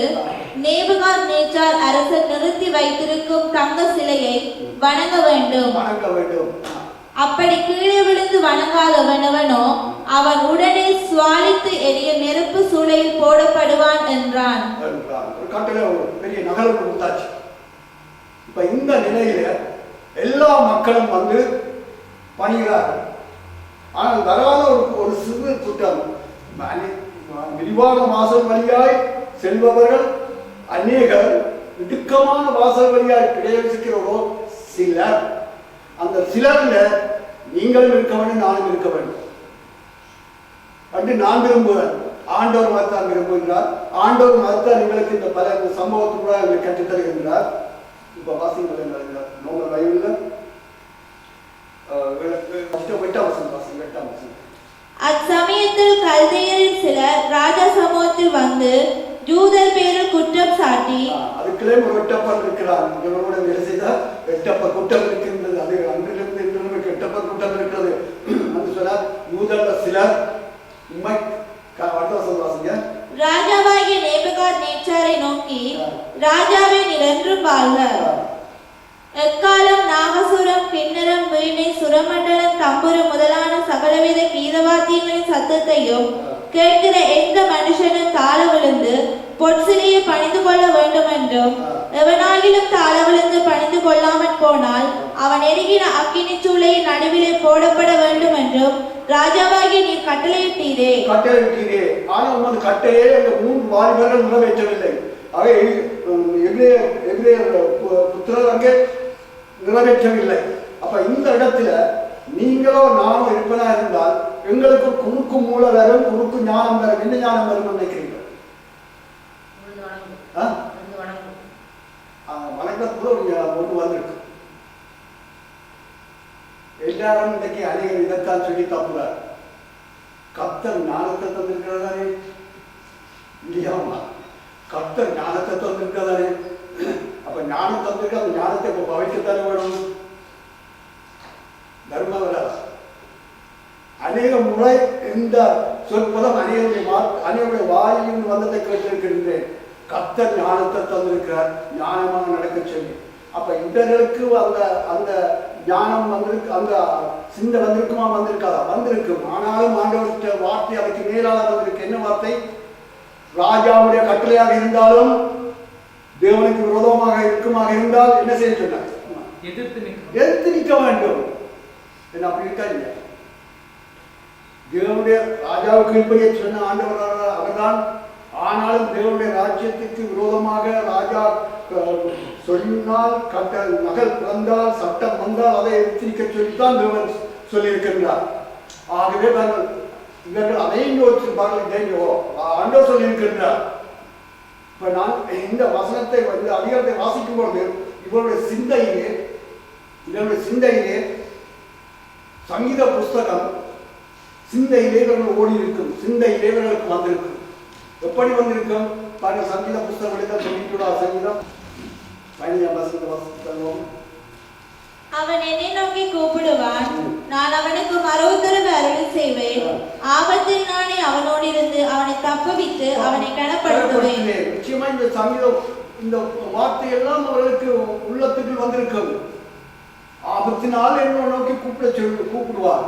நேபுகாத்நேச்சார் அரசர் நிறுத்தி வைத்திருக்கும் தங்க சிலையை வணங்க வேண்டும். அப்படி கீழே விழுந்து வணங்காதவனவனோ அவன் உடனே சுவாலித்து எரிய நெருப்பு சூளையில் போடப்படுவான் என்றான். பெரிய நகரம் கொடுத்தாச்சு. இப்ப இந்த நிலையில எல்லா மக்களும் வந்து பணிகிறார்கள். ஆனால் வராத ஒரு சிறு கூட்டம், விரிவான வாசல் வழியாய் செல்பவர்கள் அநேகர், இடுக்கமான வாசல் வழியாய் பிரவேசிக்கிறவரோ சிலர். அந்த சிலர்ல நீங்களும் இருக்க வேண்டும், நானும் இருக்க வேண்டும் என்று நான் விரும்புகிறேன். ஆண்டவர் மதத்தான் விரும்புகிறார். ஆண்டவர் மதத்தான் எங்களுக்கு இந்த பல சம்பவத்துக்குள்ள எங்களுக்கு கற்றுத் தருகின்றார். இப்ப வாசிங்கள் நோபல் பைபிள்ல அச்சமயத்தில் கல்தையரில் சிலர் ராஜா சமூகத்தில் வந்து யூதர் பேரில் குற்றம் சாட்டி, அதுக்குள்ளே ஒரு வெட்டப்பர் இருக்கிறார். இவரோட வேலை செய்தால் வெட்டப்பர் குற்றம் இருக்கின்றது. அது அன்றிலிருந்து இன்று வெட்டப்பர் குற்றம் இருக்கிறது என்று சொன்னார். யூதர்ல சிலர் ராஜாவாகிய நேபுகாத்நேச்சாரை நோக்கி, ராஜாவே நீர் என்றும் வாழ்க. எக்காலம் நாகசுரம், கிண்ணரம், வீணை, சுரமண்டலம், தம்புரு முதலான சகலவித கீதவாத்தியங்களின் சத்தத்தையும் கேட்கிற எந்த மனுஷனும் தாழ விழுந்து பொற்சிலையை பணிந்து கொள்ள வேண்டும் என்றும், எவனாகிலும் தாழ விழுந்து பணிந்து கொள்ளாமல் போனால் அவன் எரிகிற அக்கினி சூளையின் நடுவிலே போடப்பட வேண்டும் என்றும் ராஜாவாகி நீர் கட்டளையிட்டீரே. ஆனால் உமது கட்டளையை அந்த 3 வாலிபர்கள் நிறைவேற்றவில்லை. அவை புத்திரர் அங்கே நிறைவேற்றவில்லை. அப்ப இந்த இடத்துல நீங்களோ நானும் இருப்பதா இருந்தால் எங்களுக்கு குறுக்கு மூல வரும், குறுக்கு ஞானம் வரும். என்ன ஞானம் வரும் நினைக்கிறீங்க? வணக்கத்துல ஒன்று வந்திருக்கு. எல்லாரும் இன்னைக்கு அநேக இதைத்தான் சொல்லி தப்புறார். கர்த்தர் ஞானத்தை தந்திருக்கிறதானே இல்லையாமா? கர்த்தர் ஞானத்தை தந்திருக்கிறதானே? அப்ப ஞானம் தந்திருக்க அந்த ஞானத்தை இப்ப பவிக்கத்தானே வேணும். தர்ம வராது. அநேக முறை இந்த சொற்பதம் அநேகருடைய வாயிலிருந்து வந்ததை கேட்டிருக்கின்றேன். கர்த்தர் ஞானத்தை தந்திருக்கிறார், ஞானமாக நடக்க சொல்லி. அப்ப இவர்களுக்கு அந்த அந்த ஞானம் வந்திருக்கு, அந்த சிந்தை வந்திருக்குமா? வந்திருக்காதா? வந்திருக்கும். ஆனாலும் ஆண்டவருடைய வார்த்தை அதுக்கு மேலாக வந்திருக்கு. என்ன வார்த்தை? ராஜாவுடைய கட்டளையாக இருந்தாலும் தேவனுக்கு விரோதமாக இருக்குமாக இருந்தால் என்ன செய்ய சொன்னார்? எதிர்த்து நிற்க வேண்டும். என்ன அப்படி இருக்கா இல்லையா? தேவனுடைய ராஜாவுக்கு கீழ்ப்படிய சொன்ன ஆண்டவர் அவர்தான் ஆனாலும் தேவனுடைய ராஜ்யத்துக்கு விரோதமாக ராஜா சொன்னால் மகள் பிறந்தால் சட்டம் வந்தால் அதை எச்சரிக்க சொல்லித்தான் தேவன் சொல்லியிருக்கின்றார். ஆகவே இவர்கள் அதையும் யோசிச்சிருப்பார்கள். ஆண்டவர் சொல்லியிருக்கின்றார். இப்ப நான் இந்த வசனத்தை அதிகாரத்தை வாசிக்கும் பொழுது இவருடைய சிந்தையிலே சங்கீத புஸ்தகம் சிந்தையிலே இவர்கள் ஓடி இருக்கும், சிந்தையிலே இவர்களுக்கு வந்திருக்கும். எப்படி வந்திருக்கும் பாருங்க. சங்கீத புஸ்தகம் எடுக்க சொல்லிக்கூடா. சங்கீதம் 15 அவன் என்னை நோக்கி கூப்பிடுவான், நான் அவனுக்கு மறுஉத்தரவு அருள் செய்வேன். ஆபத்தில் நானே அவனோடு இருந்து அவனை தப்புவித்து அவனை கனப்படுத்துவேன். நிச்சயமா இந்த சங்கீதம் இந்த வார்த்தை எல்லாம் அவர்களுக்கு உள்ளத்துக்கு வந்திருக்கும். ஆபத்தினால் என்னை நோக்கி கூப்பிடுவார்,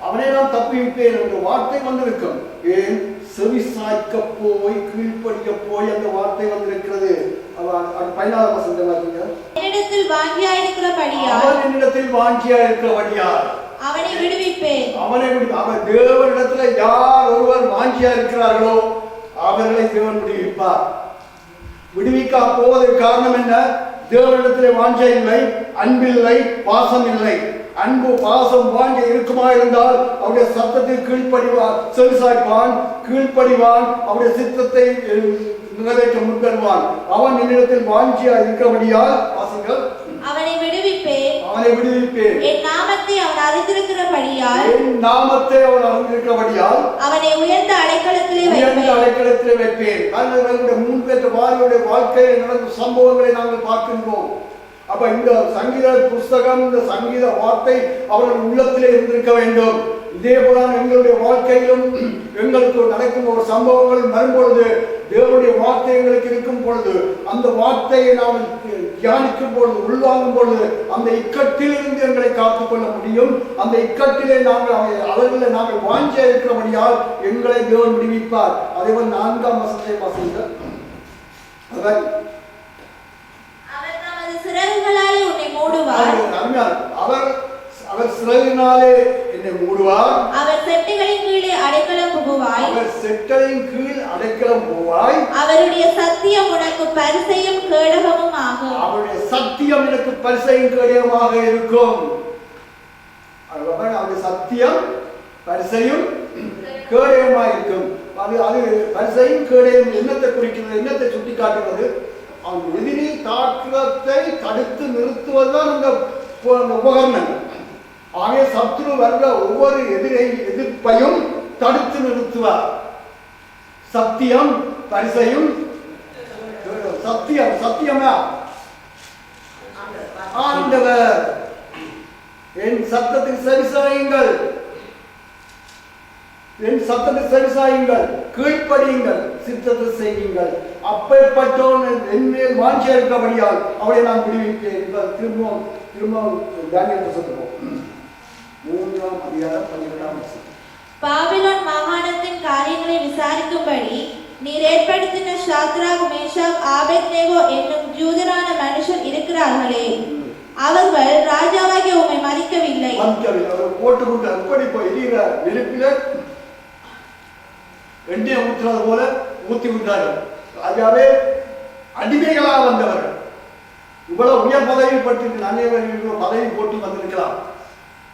அவனை நான் தப்புவிப்பேன் என்ற வார்த்தை வந்திருக்கும். ஏன் செவிசாய்க்க போய் கீழ்ப்படிக்க போய் அந்த வார்த்தை வந்திருக்கிறது. 14 வசனத்தை வாசிங்க. என்னிடத்தில் வாஞ்சியா இருக்கிறபடியால் அவனை விடுவிப்பேன். அவர் தேவனிடத்துல யார் ஒருவர் வாஞ்சியா இருக்கிறார்களோ அவர்களை தேவன் விடுவிப்பார். விடுவிக்க போவதற்கு காரணம் என்ன? தேவனிடத்திலே வாஞ்சை இல்லை, அன்பில்லை, பாசம் இல்லை. அன்பு பாசம் வாஞ்சை இருக்குமா இருந்தால் அவருடைய சத்தத்தில் கீழ்ப்படிவான், செவிசாய்ப்பான், கீழ்ப்படிவான், அவருடைய சித்தத்தை நிறைவேற்ற முன்வருவான். அவன் என்னிடத்தில் வாஞ்சியா இருக்கிறபடியால் வாசிங்கள். அவனை விடுவிப்பேன். என் நாமத்தை அவன் அறிந்திருக்கிறபடியால் அவனை உயர்ந்த அடைக்கலத்திலே வைப்பேன். அவர்களுடைய முன்பேற்ற வாரியுடைய வாழ்க்கையில் நடந்த சம்பவங்களை நாங்கள் பார்க்கின்றோம். அப்ப இந்த சங்கீத புஸ்தகம், இந்த சங்கீத வார்த்தை அவர்கள் உள்ளத்திலே இருந்திருக்க வேண்டும். இதே போல எங்களுடைய வாழ்க்கையிலும் எங்களுக்கு நடக்கும் ஒரு சம்பவங்கள் வரும்பொழுது, தேவனுடைய வார்த்தை எங்களுக்கு இருக்கும் பொழுது, அந்த வார்த்தையை நாம் தியானிக்கும் பொழுது, உள்வாங்கும் பொழுது, அந்த இக்கட்டில் இருந்து எங்களை காத்துக்கொள்ள முடியும். அந்த இக்கட்டிலே அவர்களை நாங்கள் வாஞ்சியா இருக்கிறபடியால் எங்களை தேவன் விடுவிப்பார். அதேபோல் 4ஆம் வசனத்தை வாசிங்கள். சிறகுகளாலே உன்னை மூடுவார். அவர் சிறகினாலே என்னை மூடுவார். அவர் செட்டைகளின் கீழே அடைக்கலம் புகுவாய். அவருடைய சத்தியம் உனக்கு பரிசையும் கேடகமும் ஆகும். அவருடைய சத்தியம் எனக்கு பரிசையும் கேடகமாக இருக்கும். அவருடைய சத்தியம் பரிசையும் கேடகமாக இருக்கும். அது பரிசையும் கேடகம் என்னத்தை குறிக்கிறது? என்னத்தை சுட்டி காட்டுவது? எதிரி தாக்குதத்தை தடுத்து நிறுத்துவதுதான் இந்த உபகரணங்கள். ஆகிய சத்துரு வர்ற ஒவ்வொரு எதிர்ப்பையும் தடுத்து நிறுத்துவார். சத்தியம் பரிசையும் சத்தியமா ஆண்டவர். என் சத்தத்தில் சரிசாயுங்கள், என் சத்தத்தில் சரிசாயுங்கள், கீழ்ப்படியுங்கள், சித்தத்தை செய்யுங்கள். அப்பேற்பட்டோன் என் மேல் வாஞ்சியா இருக்கபடியால் அவளை நான் விடுவிப்பேன். திரும்பவும் தானியேல் புத்தகம் 3ஆம் அதிகாரம் 12ஆம் வசனம். பாபிலோன் மாகாணத்தின் காரியங்களை விசாரிக்கும்படி நீர் ஏற்படுத்தின சாத்ராக், மேஷாக், ஆபேத்நேகோ என்னும் யூதரான மனுஷர் இருக்கிறார்களே, அவர்கள் ராஜாவாகிய உம்மை மதிக்கவில்லை. அவர்கள் போட்டுக்கொண்டு அப்படி எரிகிற நெருப்பில எண்ணெய் ஊற்றுறது போல ஊற்றி விட்டார்கள். ராஜாவே அடிமைகளாக வந்தவர்கள். இவ்வளவு உயர் பதவி பற்றி அனைவரும் பதவி போட்டு வந்திருக்கலாம்.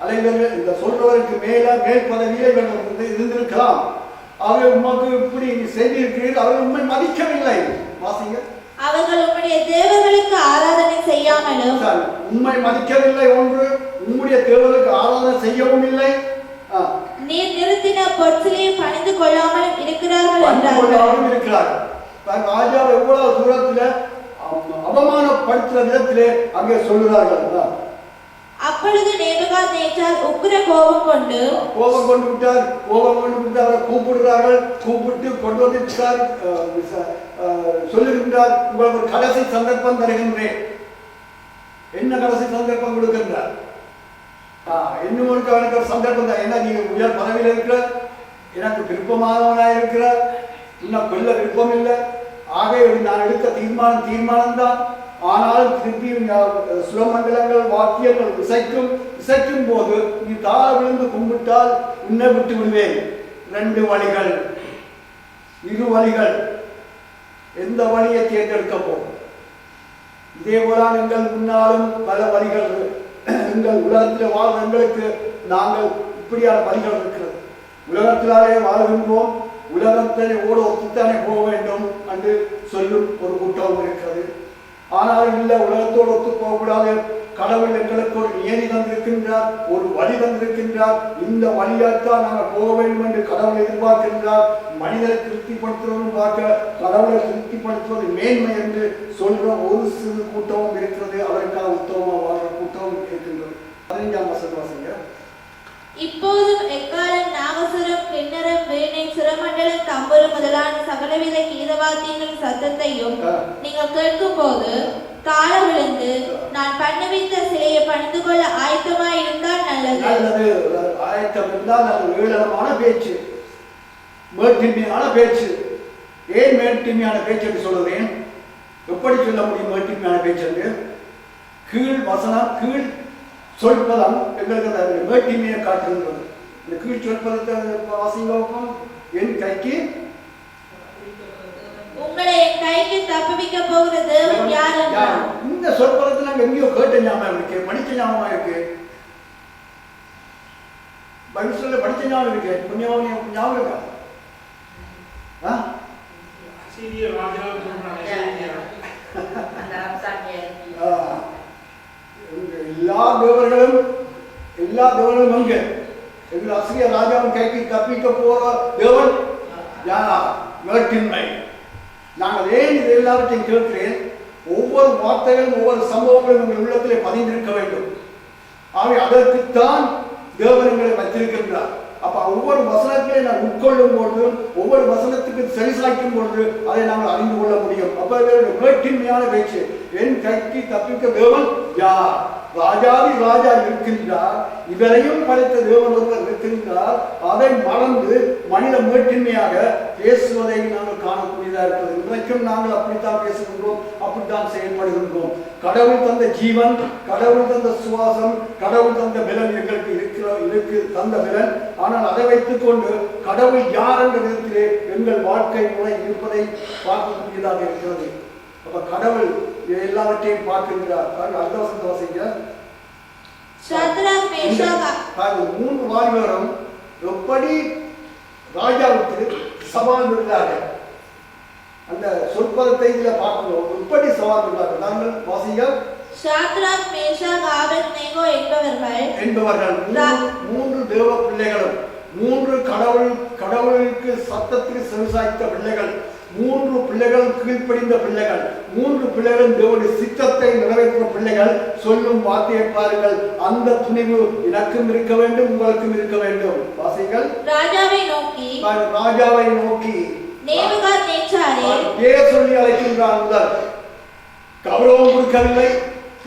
அலைவர்கள் இந்த சொல்றவருக்கு மேல் பதவியே இருந்திருக்கலாம். அவர்கள் உமக்கு இப்படி செய்திருக்கிறீர்கள், அவர்கள் உண்மை மதிக்கவில்லை. வாசிங்க. அவர்கள் உம்முடைய தேவர்களுக்கு ஆராதனை செய்யாமலும், உண்மை மதிக்கவில்லை. ஒன்று, உம்முடைய தேவர்களுக்கு ஆராதனை செய்யவும் இல்லை. நீர் நிறுத்தின பொற்சிலையை பணிந்து கொள்ளாமலும் இருக்கிறார்கள். ராஜா எவ்வளவு தூரத்துல அவமானப்படுத்துற விதத்திலே அங்கே சொல்லுகிறார்கள். அப்பொழுது நேபுகாத்நேச்சார் உக்கிர கோபம் கொண்டு விட்டார். அவரை கூப்பிடுகிறார்கள். கூப்பிட்டு கொண்டு வந்துட்டார். சொல்லுகின்றார், உங்களுக்கு ஒரு கடைசி சந்தர்ப்பம் தருகின்றேன். என்ன கடைசி சந்தர்ப்பம் கொடுக்கின்றார்? இன்னும் அவனுக்கு ஒரு சந்தர்ப்பம் தான். ஏன்னா நீங்க உயர் பதவியில் இருக்கிற, எனக்கு விருப்பமானவனாக இருக்கிற, இன்னும் கொல்ல விருப்பம் இல்லை. ஆகவே நான் எடுத்த தீர்மானம் தான். ஆனால் திருப்பி சுரமண்டலங்கள் வாக்கியங்கள் இசைக்கும் போது நீ தாழ விழுந்து கும்பிட்டால் உன்னை விட்டு விடுவேன். 2 வழிகள், 2 வழிகள். எந்த வழியை தேர்ந்தெடுக்க போகும்? இதே போல எங்கள் முன்னாலும் பல வழிகள் எங்கள் உலகத்தில் வாழ்ந்த எங்களுக்கு நாங்கள் இப்படியான வழிகள் இருக்கிறது. உலகத்திலாலே வாழ்கின்றோம், உலகத்தை ஓட ஒத்துத்தானே போக வேண்டும் என்று சொல்லும் ஒரு கூட்டம் இருக்கிறது. ஆனால் இல்லை, உலகத்தோடு ஒத்து போகக்கூடாது. கடவுள் எங்களுக்கு ஒரு நியதி தந்திருக்கின்றார், ஒரு வழி தந்திருக்கின்றார். இந்த வழியாத்தான் நாங்கள் போக வேண்டும் என்று கடவுளை எதிர்பார்க்கின்றார். மனிதரை திருப்திப்படுத்துவதும் பார்க்க கடவுளை திருப்திப்படுத்துவது மேன்மை என்று சொல்ற ஒரு சிறு கூட்டமும் இருக்கிறது. அதற்காக உத்தமமாக வாழ்ற கூட்டமும் இருக்கின்றது. 15ஆம் வசனம் வாசிங்க. இப்போதும் எக்காலம் நாகசுரம் கிண்ணறம் வீணை சுரமண்டலம் தம்புரு முதலான சகலவித கீதவாத்தியங்களின் சத்தத்தையும் நீங்கள் கேட்கும் போது கால விழுந்து நான் பண்ணுவித்த சிலையை பணிந்து கொள்ள ஆயத்தமாய் இருந்தால் நல்லது. ஆயத்தம் இருந்தால் அது ஏளனமான பேச்சு, மேட்டின்மையான பேச்சு. ஏன் மேட்டின்மையான பேச்சு என்று சொல்லுவேன்? எப்படி சொல்ல முடியும் மேட்டின்மையான பேச்சு என்று? கீழ் வசனம், கீழ் சொல்பதம் எங்களுக்கு அந்த மேட்டின்மையை காட்டுகின்றது. இந்த கீழ் சொல்பதத்தை வாசிங்கம். என் கைக்கு உங்களை என் கைக்கு தப்புவிக்க போகிற தேவன் யார் என்றார். இந்த சொல்பதத்தை நாங்கள் எங்கேயோ கேட்ட ஞாபகம் இருக்கு, படிச்ச ஞாபகமா இருக்கு. பைபிள்ல படிச்ச ஞாபகம் இருக்கு. புண்ணியவான் ஞாபகம் இருக்கா? எல்லா தேவர்களும் அங்க எங்கள் அசிரிய ராஜாவின் கைக்கு தப்பிக்க போற தேவன் யாரா? வேட்டின்மை. நாங்கள் ஏன் இது எல்லாவற்றையும் கேட்கிறேன்? ஒவ்வொரு வார்த்தைகளும் ஒவ்வொரு சம்பவங்களும் உங்கள் உள்ளத்திலே பதிந்திருக்க வேண்டும். ஆகவே அதற்குத்தான் தேவன் எங்களை வைத்திருக்கின்றார். அப்ப ஒவ்வொரு வசனத்திலே நான் உட்கொள்ளும் பொழுதும் ஒவ்வொரு வசனத்துக்கு சரிசாய்க்கும் பொழுது அதை நாங்கள் அறிந்து கொள்ள முடியும். அப்ப வேட்டின்மையான பேச்சு. என் கைக்கு தப்பிக்க தேவன் யார்? ராஜாதி ராஜா இருக்கின்றார், இவரையும் படைத்த தேவன் ஒருவர் இருக்கின்றார். அதை மறந்து மனித மேட்டின்மையாக பேசுவதை நாங்கள் காணக்கூடியதாக இருக்கிறது. இன்றைக்கும் நாங்கள் அப்படித்தான் பேசுகின்றோம், அப்படித்தான் செயல்படுகின்றோம். கடவுள் தந்த ஜீவன், கடவுள் தந்த சுவாசம், கடவுள் தந்த பலன் எங்களுக்கு இருக்கு தந்த பலன். ஆனால் அதை வைத்துக் கொண்டு கடவுள் யார் என்ற விதத்திலே எங்கள் வாழ்க்கை முறை இருப்பதை பார்க்கக்கூடியதாக இருக்கிறது. அப்ப கடவுள் எல்லாவற்றையும் பார்க்கின்றார். அடுத்த வசனத்தை வாசிங்க. மூன்று வாலிபரும் எப்படி ராஜாவுக்கு சவால் விடுகிறார்கள். அந்த சொற்பதத்தை இதுல பார்க்கிறோம். எப்படி சவால் விடுகிறார்கள்? நாங்கள் வாசிங்க. ஷாத்ராக், மேஷாக், ஆபேத்நேகோ என்பவர்கள் மூன்று தேவ பிள்ளைகளும், மூன்று கடவுளுக்கு சத்தத்துக்கு செவிசாய்த்த பிள்ளைகள், மூன்று பிள்ளைகள் கீழ்ப்படிந்த பிள்ளைகள், மூன்று பிள்ளைகளும் தேவனுடைய சித்தத்தை நிறைவேற்ற பிள்ளைகள் சொல்லும் வார்த்தையை பாருங்கள். அந்த துணிவு எனக்கும் இருக்க வேண்டும், உங்களுக்கும் இருக்க வேண்டும். வாசிகள். ராஜாவை நோக்கி நேபுகாத்நேச்சாரே பேர் சொல்லி அழைக்கின்றான். முதல் கௌரவம் கொடுக்கவில்லை,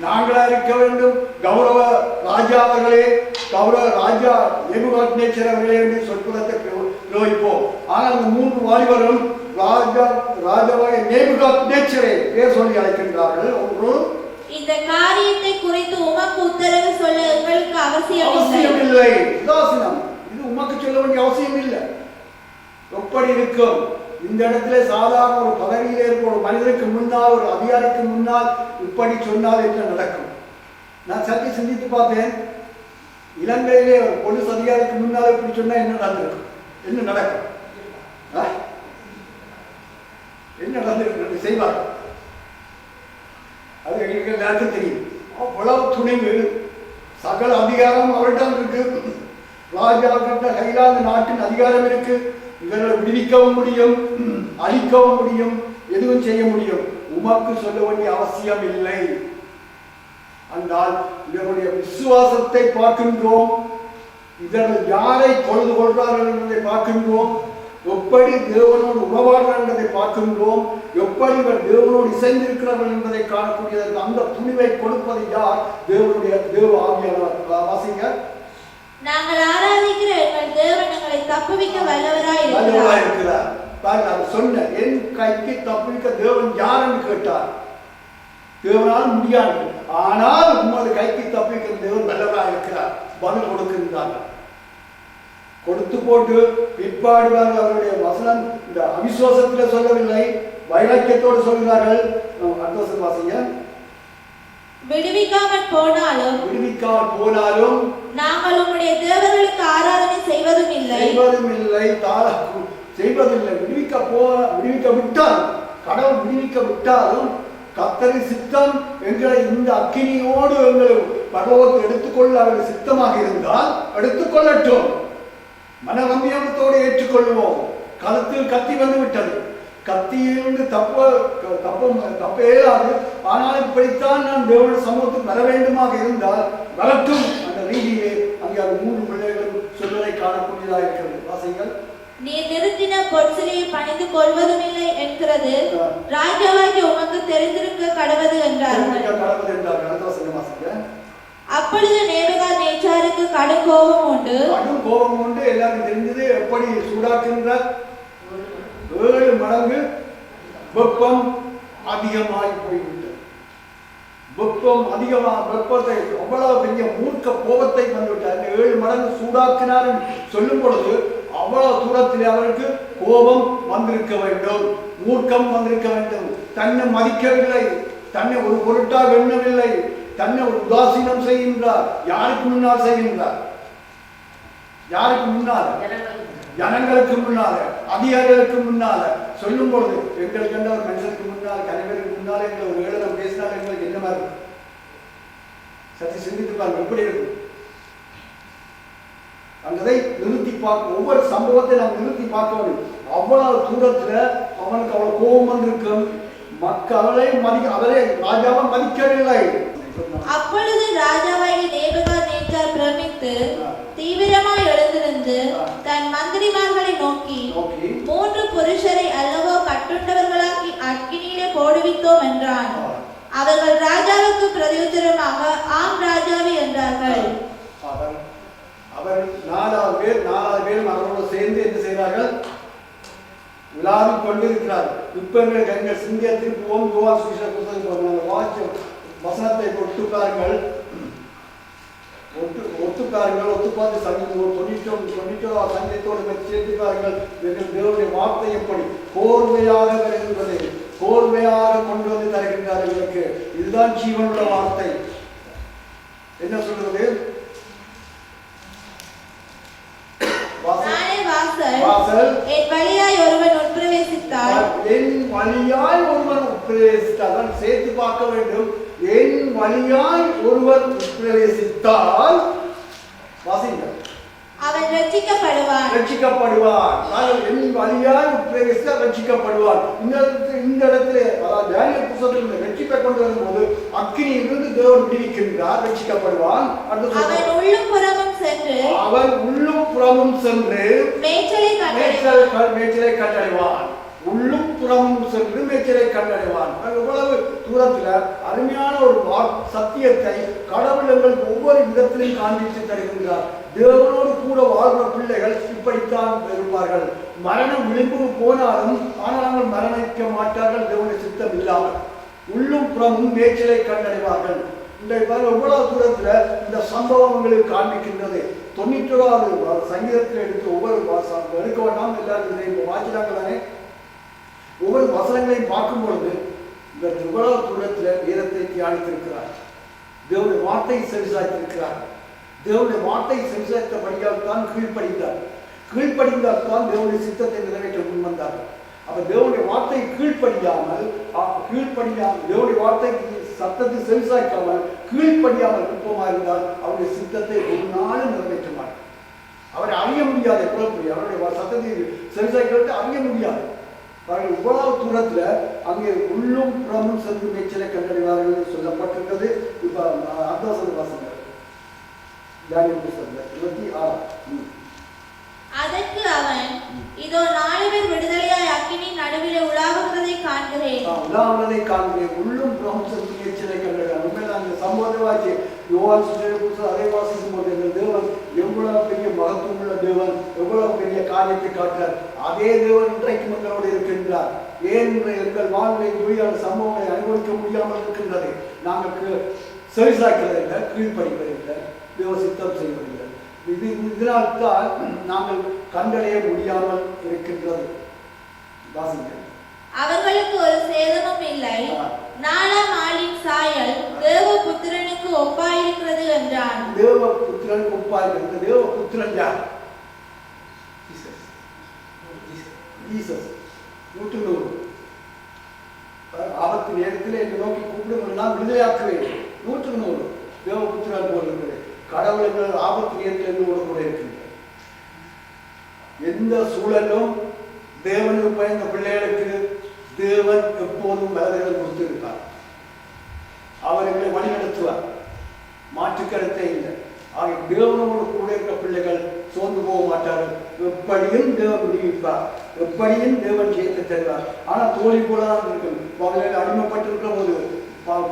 நாங்களா இருக்க வேண்டும். கௌரவ ராஜா அவர்களே, கௌரவ ராஜா நேபுகாத்நேச்சர் அவர்களே என்று சொல்பதத்தை பிரயோகிப்போம். ஆனால் அந்த மூன்று வாலிபரும் ராஜாவாக நேபுகாத்நேச்சரே பேர் சொல்லி அழைக்கின்றார்கள். ஒன்று, இந்த காரியத்தை குறித்து உமக்கு உத்தரவு சொல்ல எங்களுக்கு அவசியம் இல்லை. உதாசீனம். இது உமக்கு சொல்ல வேண்டிய அவசியம் இல்லை. எப்படி இருக்கும்? இந்த இடத்துல சாதாரண ஒரு பதவியிலே இருக்க ஒரு மனிதனுக்கு முன்னால், ஒரு அதிகாரிக்கு முன்னால் இப்படி சொன்னால் என்ன நடக்கும்? நான் சற்று சிந்தித்து பார்த்தேன். இலங்கையிலே ஒரு போலீஸ் அதிகாரிக்கு முன்னால் இப்படி சொன்னா என்ன நடந்திருக்கும்? என்ன நடக்கும்? என்ன நடந்திருக்கு செய்வார்கள்? அது எங்களுக்கு எல்லாருக்கும் தெரியும். அவ்வளவு துணிவு, சகல அதிகாரம் அவரிடம் இருக்கு. ராஜா கிட்ட கையில அந்த நாட்டின் அதிகாரம் இருக்கு. இவர்களை விடுவிக்கவும் முடியும், அழிக்கவும் முடியும், எதுவும் செய்ய முடியும். உமக்கு சொல்ல வேண்டிய அவசியம் இல்லை. ஆனால் இவருடைய விசுவாசத்தை பார்க்கின்றோம். இவர்கள் யாரை தொழுது கொள்கிறார்கள் என்பதை பார்க்கின்றோம். எப்படி தேவனோடு உறவாடுறார்கள் என்பதை பார்க்கின்றோம். எப்படி இவர் தேவனோடு இசைந்திருக்கிறார்கள் என்பதை காணக்கூடியதற்கு அந்த துணிவை கொடுப்பது யார்? தேவ ஆவியானவர். வாசிங்க. நாங்கள் ஆராதிக்கிற எங்கள் தேவன் எங்களை தப்புவிக்க வல்லவராய் இருக்கிறார். நான் சொன்ன என் கைக்கு தப்புவிக்க தேவன் யார் என்று கேட்டார். தேவனால் முடியாது, ஆனால் உமது கைக்கு தப்புவிக்க தேவன் வல்லவராய் இருக்கிறார். பதில் கொடுக்கின்றார்கள். கொடுத்து போட்டு பிற்பாடுவார்கள். அவருடைய வசனம் இந்த அவிசுவாசத்தில் சொல்லவில்லை, வைராக்கியத்தோடு சொல்கிறார்கள். அடுத்த வசனம் வாசிங்க. விடுவிக்காமல் போனாலும் நாங்கள் உம்முடைய தேவர்களுக்கு ஆராதனை செய்வதும் இல்லை. விடுவிக்க விட்டால், கடவுள் விடுவிக்க விட்டாலும் கர்த்தரின் சித்தம் எங்களை இந்த அக்கினியோடு எங்களை பரலோகத்தில் எடுத்துக்கொள்ள அவர்கள் சித்தமாக இருந்தால் எடுத்துக்கொள்ளட்டும். மனரம்யத்தோடு ஏற்றுக்கொள்வோம். களத்தில் கத்தி வந்து விட்டது, கத்தியிலிருந்து தப்ப இயலாது. ஆனால் இப்படித்தான் நான் தேவனுடைய சமூகத்துக்கு வர வேண்டுமாக இருந்தால் வரட்டும். அந்த ரீதியிலே அங்கே அது 3 பிள்ளைகளும் சொல்வதை காணக்கூடியதாக இருக்கிறது. வாசிங்கள். நீ நிறுத்தின பொற்சிலையை பணிந்து கொள்வதும் இல்லை என்கிறது, ராஜாவாகி உமக்கு தெரிந்திருக்க கடவது என்றார்கள். அப்பொழுது நேபுகாத்நேச்சாருக்கு கடும் கோபம் உண்டு. எல்லாரும் தெரிஞ்சது. எப்படி சூடாக்குகின்ற 7 மடங்கு வெப்பம் அதிகமாகி போய்விட்டது. வெப்பத்தை அவ்வளவு பெரிய மூர்க்க கோபத்தை வந்துவிட்டார். 7 மடங்கு சூடாக்கினார் சொல்லும் பொழுது அவ்வளவு தூரத்தில் அவருக்கு கோபம் வந்திருக்க வேண்டும், மூர்க்கம் வந்திருக்க வேண்டும். தன்னை மதிக்கவில்லை, தன்னை ஒரு பொருட்டாக எண்ணவில்லை, தன்னை ஒரு உதாசீனம் செய்கின்றார். யாருக்கு முன்னால் செய்கின்றார்? யாருக்கு முன்னால்? ஜனங்களுக்கு முன்னால, அதிகாரிகளுக்கு முன்னால சொல்லும் பொழுது எங்களுக்கு என்ற ஒரு மனுஷனுக்கு முன்னால், கலைவருக்கு முன்னால் எங்களை ஒரு எழுதம் பேசினால் எங்களுக்கு என்ன மாதிரி இருக்கும்? சற்று சிந்தித்து பாருங்க, எப்படி இருக்கும்? அங்கதை நிறுத்தி பார்க்க, ஒவ்வொரு சம்பவத்தை நாம் நிறுத்தி பார்க்க வேண்டும். அவ்வளவு தூரத்துல அவனுக்கு அவ்வளவு கோபம் வந்திருக்கும். மக்களை அவரை ராஜாவை மதிக்கவில்லை. அப்பொழுது ராஜாவாகிய நேபுகாத்நேச்சார் பிரமித்து தீவிரமாய் எழுந்திருந்து தன் மந்திரிமார்களை நோக்கி, 3 புருஷரை அல்லவோ கட்டுண்டவர்களாக்கி அக்கினியிலே போடுவித்தோம் என்றான். அவர்கள் ராஜாவுக்கு பிரதியுத்தரமாக ஆம் ராஜாவே என்றார்கள். அவர் 4 பேர் அவரோடு சேர்ந்து என்ன செய்கிறார்கள்? விழாவிக் கொண்டிருக்கிறார். இப்ப எங்கள் சிந்தியா திருப்புவோம். யோவான் சுவிசேஷ புத்தகம் வாசிச்ச வசனத்தை ஒத்துப்பாருங்கள், ஒத்துப்பார்த்து சங்கீதத்தோடு சேர்த்துப்பாருங்கள். எங்கள் தேவனுடைய வார்த்தை எப்படி கோர்வையாக வருகின்றது, கோர்வையாக கொண்டு வந்து தருகின்றார் எங்களுக்கு. இதுதான் ஜீவனுள்ள வார்த்தை. என்ன சொல்றது? வாசல், என் வழியாய் ஒருவன் உட்பிரவேசித்தால், சேர்த்து பார்க்க வேண்டும். என் வழியாய் ஒருவர் உட்பிரவேசித்தால் வாசிங்கள், அவன் ரட்சிக்கப்படுவான். என் வழியாய் உட்பிரவேசித்தால் ரட்சிக்கப்படுவான். இந்த இடத்துல அதாவது தானியேல் புத்தகத்தில் ரட்சிப்பை கொண்டு வரும்போது அக்கினியிலிருந்து தேவன் விடுவிக்கின்றார், ரட்சிக்கப்படுவான். அவன் உள்ளும் புறமும் சென்று மேய்ச்சலை கண்டடைவான். உள்ளும் புறமும் சென்று மேய்ச்சலை கண்டடைவான். இவ்வளவு தூரத்துல அருமையான ஒரு சத்தியத்தை கடவுள் எங்களுக்கு ஒவ்வொரு விதத்திலையும் காண்பித்து தருகின்றார். தேவனோடு கூட வாழ்ற பிள்ளைகள் இப்படித்தான் இருப்பார்கள். மரணம் விளிம்புக்கு போனாலும் ஆனால் மரணிக்க மாட்டார்கள். தேவனுடைய சித்தம் இல்லாமல் உள்ளும் புறமும் மேய்ச்சலை கண்டடைவார்கள். இன்றைக்கு எவ்வளவு தூரத்துல இந்த சம்பவம் உங்களுக்கு காண்பிக்கின்றது. 91வது சங்கீதத்தில் எடுத்து ஒவ்வொரு எடுக்க வேண்டாம், எல்லாரும் வாசிக்கிறாங்க தானே. ஒவ்வொரு வசனங்களையும் பார்க்கும் பொழுது இந்த இவ்வளவு தூரத்துல வேதத்தை தியானித்திருக்கிறார். தேவனுடைய வார்த்தையை செவிசாய்த்திருக்கிறார். தேவனுடைய வார்த்தையை செவிசாய்த்தபடியால் தான் கீழ்ப்படிந்தால் தான் தேவனுடைய சித்தத்தை நிறைவேற்ற முன்வந்தார்கள். அப்ப தேவனுடைய வார்த்தை கீழ்ப்படியாமல் தேவனுடைய வார்த்தை சத்தத்தை செவிசாய்க்காமல் கீழ்ப்படியாமல் விருப்பமா இருந்தால் அவருடைய சித்தத்தை ஒரு நாளும் நிறைவேற்ற மாட்டார். அவரை அறிய முடியாது. எவ்வளவு அவருடைய சத்தத்தை செவிசாய்க்கிறத அறிய முடியாது. இவ்வளவு தூரத்துல அங்கே உள்ளும் புறமும் சென்று மேய்ச்சலை கண்டறிவார்கள் சொல்லப்பட்டிருக்கிறது. இப்ப அர்த்தவசன வாசங்கள் தானியேல் புத்தகத்துல 26. அதற்கு அவன், இதோ 4 பேர் விடுதலையாய் அக்கினி நடுவிலே உலாவுகிறதை காண்கிறேன். உள்ளும் புறமும் சென்று மேய்ச்சலை கண்டறிவார்கள். உண்மையில அந்த சம்பவத்தை வாசி யோவான் சுவிசேஷ புத்தகம் அதை வாசிக்கும் போது எங்கள் தேவன் எவ்வளவு பெரிய மகத்துவம் உள்ள தேவன், எவ்வளவு பெரிய காரியத்தை காட்டுறார். அதே தேவன் இன்றைக்கு மக்களோடு இருக்கின்றார். ஏன் எங்கள் வாழ்வை சம்பவங்களை அனுபவிக்க முடியாமல் இருக்கின்றது? நாங்கள் செவிசாய்க்கிறதில்லை, கீழ்ப்படிப்பதில்லை, தேவ சித்தம் செய்வதில்லை. இதனால்தான் நாங்கள் கண்டடைய முடியாமல் இருக்கின்றது. வாசிங்க. அவர்களுக்கு ஒரு சேதமும் இல்லை. 4ஆம் ஆளின் சாயல் தேவபுத்திரனுக்கு ஒப்பாயிருக்கிறது என்றான். தேவபுத்திரனுக்கு ஒப்பாயிருக்கிறது. தேவபுத்திரன் யார்? ஜீசஸ். 100 ஆபத்து நேரத்தில் என்னை நோக்கி கூப்பிடுங்கன்னா விடுதலையாக்குவேன். 100 தேவபுத்திரன் போல் கடவுள் ஆபத்து நேரத்தில் என்னோட கூட இருக்கின்ற எந்த சூழலும் தேவனுக்கு பயந்த பிள்ளைகளுக்கு தேவன் எப்போதும் வலதுகளை கொடுத்திருப்பார். அவர்களை வழிநடத்துவார். மாற்று கருத்தே இல்லை. ஆகிய தேவனோடு கூட இருக்கிற பிள்ளைகள் சோர்ந்து போக மாட்டார்கள். எப்படியும் தேவன் விடுவிப்பார். எப்படியும் தேவன் ஜெயத்தை தருவார். ஆனால் தோழி போலதான் இருக்கும். அவர்கள் அடிமைப்பட்டிருக்கிற போது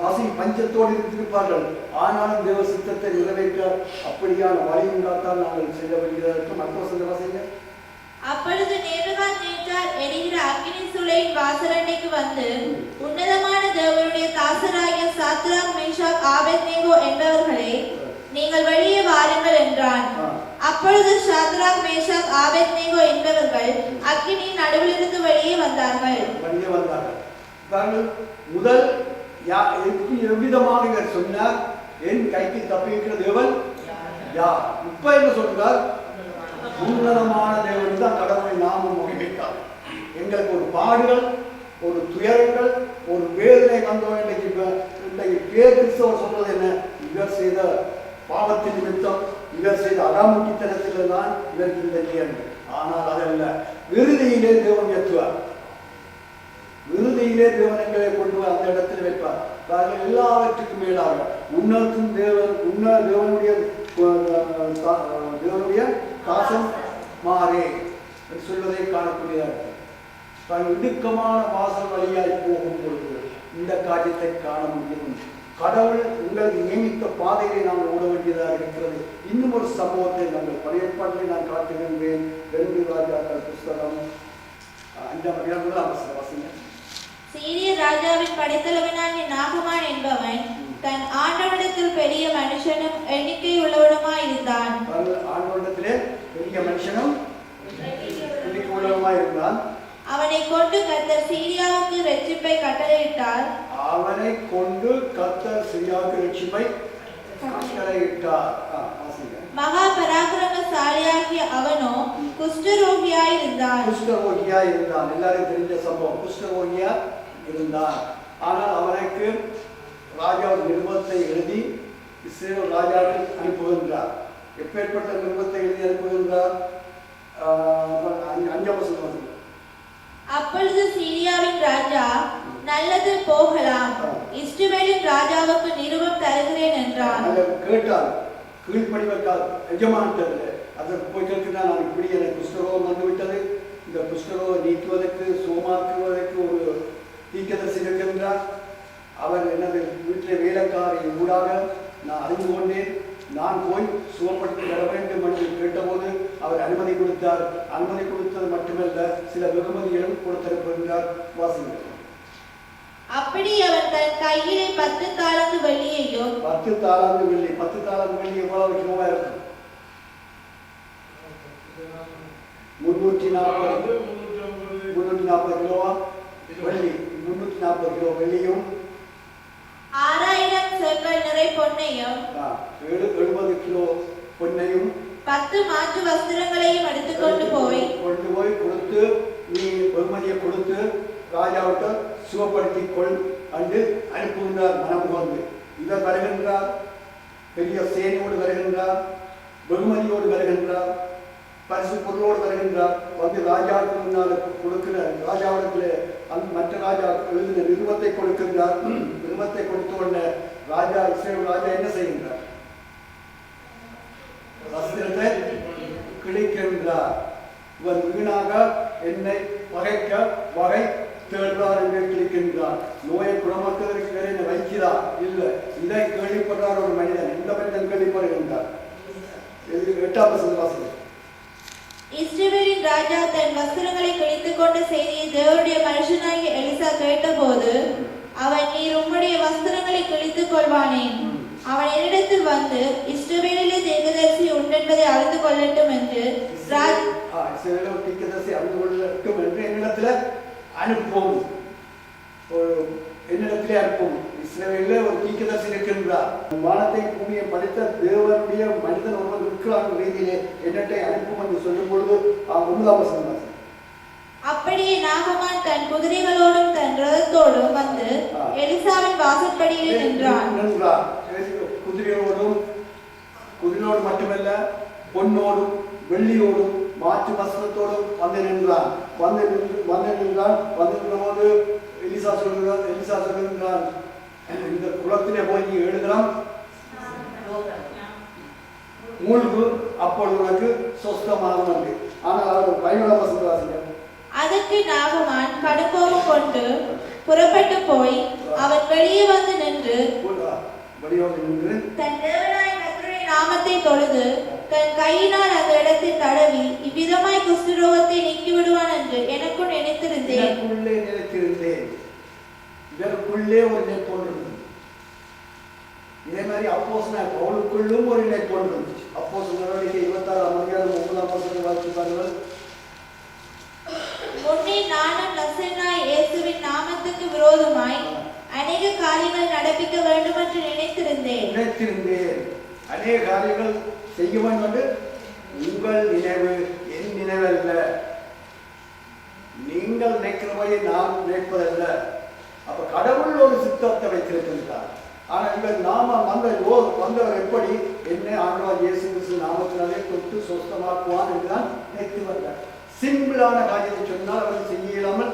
பசி பஞ்சத்தோடு இருந்திருப்பார்கள். ஆனாலும் தேவ சித்தத்தை நிறைவேற்ற அப்படியான வழி உண்டாத்தான் நாங்கள் செய்ய வேண்டியதாக இருக்கும். மற்ற சொல்ல வாசிங்க. அப்பொழுது நேபுகாத்நேச்சார் எரிகிற அக்கினி சூளையின் வாசலண்டைக்கு வந்து உன்னதமான தேவனுடைய தாசராகிய சாத்ராக் மேஷாக் ஆபேத்நேகோ என்பவர்களே, நீங்கள் வெளியே வாருங்கள் என்றான். அப்பொழுது சாத்ராக் மேஷாக் ஆபேத்நேகோ என்பவர்கள் அக்கினியின் நடுவிலிருந்து வெளியே வந்தார்கள். முதல் எவ்விதமாக சொன்னார், என் கைக்கு தப்பிக்கிற தேவன் யார்? இப்ப என்ன சொல்றார்? உன்னதமான தேவன் தான் கடவுளை நாமும் மகிழ்வித்தார். எங்களுக்கு ஒரு பாடுகள், ஒரு துயரங்கள், ஒரு வேதனை வந்தோம். இன்றைக்கு கிறிஸ்தவர் சொல்றது என்ன? இவர் செய்த பாவத்தின் நிமித்தம், இவர் செய்த அடாமுட்டித்தனத்தில் தான் இவருக்கு இந்த நியமம். ஆனால் அதல்ல, விருதியிலே தேவன் ஏற்றுவார். விருதியிலே தேவனங்களை கொண்டு அந்த இடத்தில் வைப்பார். எல்லாவற்றுக்கும் மேலாக உன்னத்தும் தேவன் தேவனுடைய காசம் மாறே சொல்வதை காணக்கூடியதாக இருக்கு. இடுக்கமான வாசல் வழியாய் போகும் பொழுது இந்த காரியத்தை காண முடியும். கடவுள் உங்களுக்கு நியமித்த பாதையை நாங்கள் ஓட வேண்டியதாக இருக்கிறது. இன்னும் ஒரு சம்பவத்தை நாங்கள் பழையப்பாட்டிலே நான் காட்டுகின்றேன். 2 ராஜாக்கள் புஸ்தகம் 5ஆம் அதிகாரம் வாசிங்க. சீரிய ராஜாவின் படைத்தலைவனாகிய நாகமான் என்பவன் தன் ஆண்டவனிடத்தில் பெரிய மனுஷனும் எண்ணிக்கை உள்ளவனுமாய் இருந்தான். ஆண்டவனிடத்திலே பெரிய மனுஷனும் எண்ணிக்கை உள்ளவனுமாய் இருந்தான். அவனை கொண்டு கர்த்தர் சீரியாவுக்கு இரட்சிப்பை கட்டளையிட்டார். அவனை கொண்டு கர்த்தர் சீரியாவுக்கு இரட்சிப்பை கட்டளையிட்டார். மகா பராக்கிரமசாலியாகிய அவனோ குஷ்டரோகியாய் இருந்தான். குஷ்டரோகியாய் இருந்தான். எல்லாரும் தெரிஞ்ச சம்பவம். குஷ்டரோகியா இருந்தான். ஆனால் அவனுக்கு ராஜா நிருபத்தை எழுதி இஸ்ரேல் ராஜாவுக்கு அனுப்புகின்றார். எப்பேற்பட்ட நிருபத்தை எழுதி அனுப்புகின்றார்? 5ஆம் வசனம். அப்பொழுது சீரியாவின் ராஜா, நல்லது போகலாம், இஸ்ரவேலின் ராஜாவுக்கு நிருபம் தருகிறேன் என்றான். கேட்டார், கீழ்ப்படிவக்கால் எஜமான்ட்டதில்லை. அதற்கு போய் கேட்கிறான், நான் இப்படி எனக்கு குஷ்டரோகம் வந்துவிட்டது, இந்த குஷ்டரோகம் நீக்குவதற்கு சுகமாக்குவதற்கு ஒரு தீர்க்கதரிசி இருக்கின்றார். அவர் எனது வீட்டில் வேலைக்காரை ஊடாக நான் அறிந்து கொண்டேன். நான் போய் சுகப்படுத்தி வர வேண்டும் என்று கேட்டபோது அவர் அனுமதி கொடுத்தார். அனுமதி கொடுத்தது மட்டுமல்ல, சில வெகுமதிகளும் கொடுத்திருக்கின்றார். வாசிங்கள். அப்படி அவர் தன் கையிலே 10 தாலந்து வெள்ளியையும் 10 தாலந்து வெள்ளி. 10 தாலந்து வெள்ளி எவ்வளவு கிலோவா இருக்கும்? 340 கிலோவா வெள்ளி. 340 கிலோ வெள்ளியும் 6000 சேக்கல் நிறை பொன்னையும் 70 கிலோ பொன்னையும் 10 மாற்று வஸ்திரங்களையும் எடுத்துக்கொண்டு போய் கொடுத்து, நீ வெகுமதியை கொடுத்து ராஜாவிட்ட சுகப்படுத்தி கொள் என்று அனுப்புகின்றார். மனமுகந்து இவர் வருகின்றார். பெரிய சேனையோடு வருகின்றார். வெகுமதியோடு வருகின்றார். பரிசு பொருளோடு வருகின்றார். வந்து ராஜாவுக்கு முன்னால் கொடுக்கிற ராஜாவிடத்தில் மற்ற ராஜா எழுதின நிருபத்தை கொடுக்கின்றார். நிருபத்தை கொடுத்த உடனே ராஜா இஸ்ரவேல் ராஜா என்ன செய்கின்றார்? வஸ்திரத்தை கிழிக்கின்றார். இவர் வீணாக என்னை பகைக்க வகை தேடுறார் என்று கிழிக்கின்றார். நோயை குணமாக்குவதற்கு வேற என்ன வைக்கிறார்? இல்லை. இதை கேள்விப்படுறார் ஒரு மனிதன். இந்த மனிதன் கேள்விப்படுகின்றார். 8ஆம் வசனம். இஸ்ரவேலின் ராஜா தன் வஸ்திரங்களை கிழித்துக் கொண்ட செய்தியை தேவனுடைய மனுஷனாகிய எலிசா கேட்டபோது, அவன், நீர் உம்முடைய வஸ்திரங்களை கிழித்துக் கொள்வானேன், அவன் என்னிடத்தில் வந்து இஸ்ரவேலிலே தீர்க்கதரிசி உண்டென்பதை அறிந்து கொள்ளட்டும் என்று இஸ்ரவேலில் தீர்க்கதரிசி அறிந்து கொள்ளட்டும் என்று என்னிடத்தில் அனுப்பும். என்னிடத்திலே அனுப்பும். இஸ்ரவேலில் ஒரு தீர்க்கதரிசி இருக்கின்றார். வானத்தை பூமியை படைத்த தேவனுடைய மனிதன் ஒருவன் இருக்கிறான் ரீதியிலே என்னட்டை அனுப்பும் என்று சொல்லும் பொழுது 9ஆம் வசனம். அப்படியே நாகமான் தன் குதிரைகளோடும் தன் ரதத்தோடும் வந்து எலிசாவின் வாசற்படியிலே நின்றான். குதிரையோடு மட்டுமல்ல, பொன்னோடும் வெள்ளியோடும் மாற்று வஸ்திரத்தோடும் வந்து நின்றான். வந்து எலிசா சொல்லுகிறான், இந்த குளத்திலே போய் 7 கிராம் மூழ்கு, அப்பொழுது உனக்கு சொஸ்தமாகும் என்று. ஆனால் அவர் 15ஆம் வசனம் வாசிங்க. அதற்கு நாகமான் கடுங்கோபம் கொண்டு புறப்பட்டு போய் அவன் வெளியே வந்து நின்று தன் தேவனாய கர்த்தருடைய நாமத்தை தொழுது தன் கையினால் அந்த இடத்தை தடவி இவ்விதமாய் குஷ்டரோகத்தை நீக்கி விடுவான் என்று எனக்குள் நினைத்திருந்தேன். இதற்குள்ளே ஒரு நினைப்பு இருந்தது. இதே மாதிரி அப்போஸ்தலனாகிய பவுலுக்குள்ளும் ஒரு நினைப்பு இருந்துச்சு. அப்போஸ்தலர் நடவடிக்கை 26ஆம் அதிகாரம் 9ஆம் வசனத்தை வாசிப்பார்கள். முன்னே நானும் நசரேயனாகிய இயேசுவின் நாமத்துக்கு விரோதமாய் அநேக காரியங்கள் நடப்பிக்க வேண்டும் என்று நினைத்திருந்தேன். அநேக காரியங்கள் செய்ய வேண்டும் என்று உங்கள் நினைவு, என் நினைவல்ல. நீங்கள் நினைக்கிறபடி நான் நினைப்பதல்ல. அப்ப கடவுள் ஒரு சித்தத்தை வைத்திருக்கின்றார். ஆனால் இவர் நாம வந்தவர் எப்படி என்ன ஆண்டவர் இயேசு கிறிஸ்து நாமத்தினாலே தொட்டு சொஸ்தமாக்குவான் என்றுதான் நினைத்து வந்தார். சிம்பிளான காரியத்தை சொன்னால் அவர் செய்ய இயலாமல்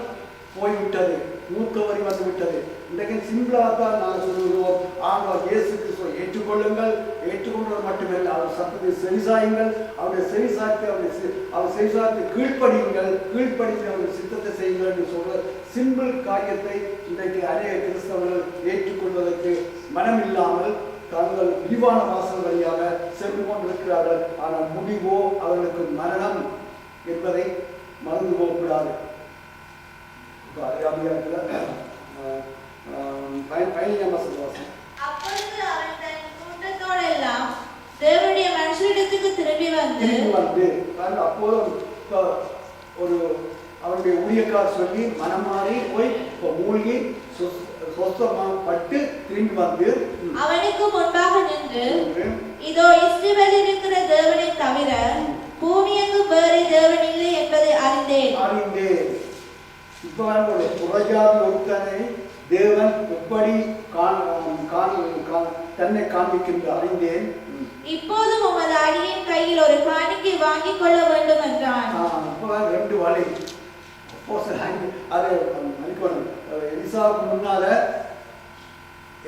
போய்விட்டது, மூக்கவரி வந்து விட்டது. இன்றைக்கு சிம்பிளாகத்தான் நாங்கள் சொல்லுகிறோம், ஆண்டவர் இயேசு கிறிஸ்துவை ஏற்றுக்கொள்ளுங்கள். ஏற்றுக்கொள்வது மட்டுமல்ல, அவர் சத்தத்தை செவிசாயுங்கள். அவருடைய செவிசாய்த்து அவர் செவிசாய்த்து கீழ்ப்படியுங்கள். கீழ்ப்படிந்து அவருடைய சித்தத்தை செய்யுங்கள் என்று சொல்ற சிம்பிள் காரியத்தை இன்றைக்கு அநேக கிறிஸ்தவர்கள் ஏற்றுக்கொள்வதற்கு மனமில்லாமல் தாங்கள் விரிவான வாசல் வழியாக சென்று கொண்டிருக்கிறார்கள். ஆனால் முடிவோ அவர்களுக்கு மரணம் என்பதை மறந்து போகக்கூடாது. அப்பொழுது அவன் தன் கூட்டத்தோடெல்லாம் தேவனுடைய மனுஷரிடத்துக்கு திரும்பி வந்து அப்போது ஒரு அவருடைய ஊழியக்கார் சொல்லி மனம் மாறி போய் மூழ்கி சொஸ்தமாப்பட்டு திரும்பி வந்து அவனுக்கு முன்பாக நின்று, இதோ இஸ்ரவேலில் இருக்கிற தேவனை தவிர பூமியெங்கும் வேறு தேவன் இல்லை என்பதை அறிந்தேன். இப்ப ஒரு புறஜாதி ஒருத்தனை தேவன் எப்படி தன்னை காண்பிக்கின்ற அறிந்தேன். இப்போதும் உமது அடியின் கையில் ஒரு காணிக்கை வாங்கிக் கொள்ள வேண்டும் என்றான். இப்ப 2 வழி. அது எலிசாவுக்கு முன்னால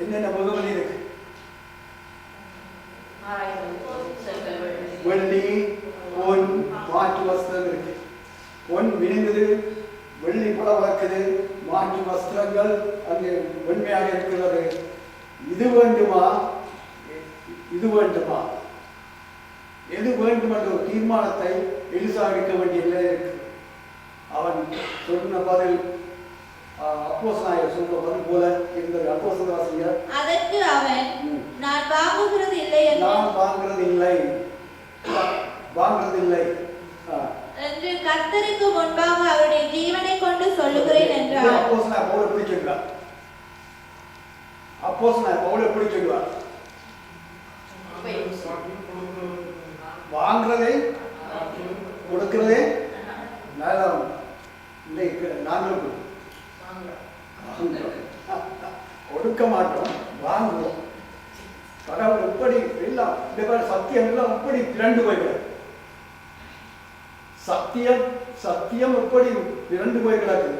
என்னென்ன முகவரி இருக்கு? வெள்ளி, பொன், மாற்று வஸ்திரம் இருக்கு. பொன் விழுங்குது, வெள்ளி பல வளர்க்குது, மாற்று வஸ்திரங்கள் அங்கே வெண்மையாக இருக்கிறது. இது வேண்டுமா இது வேண்டுமா எது வேண்டும் என்ற ஒரு தீர்மானத்தை எலிசா எடுக்க வேண்டிய நிலை இருக்கு. அவன் சொன்ன பதில் அப்போஸ்தலனாகிய சொல்ற பதில் போல இருந்தது. அப்போஸ்தலர் வாசிங்க. அதற்கு அவன், நான் வாங்குகிறது இல்லை என்று கர்த்தருக்கு முன்பாக அவருடைய ஜீவனை கொண்டு சொல்லுகிறேன் என்றார். அப்போஸ்தலனாகிய பவுல் எப்படி சொல்றார்? வாங்குறதை கொடுக்கிறதே நலம். நாங்கள் கொடுக்க மாட்டோம், வாங்குவோம். கடவுள் எப்படி எல்லாம் சத்தியம் எல்லாம் எப்படி திரண்டு போய்கிறது. சத்தியம் எப்படி திரண்டு போய் கிடக்குது,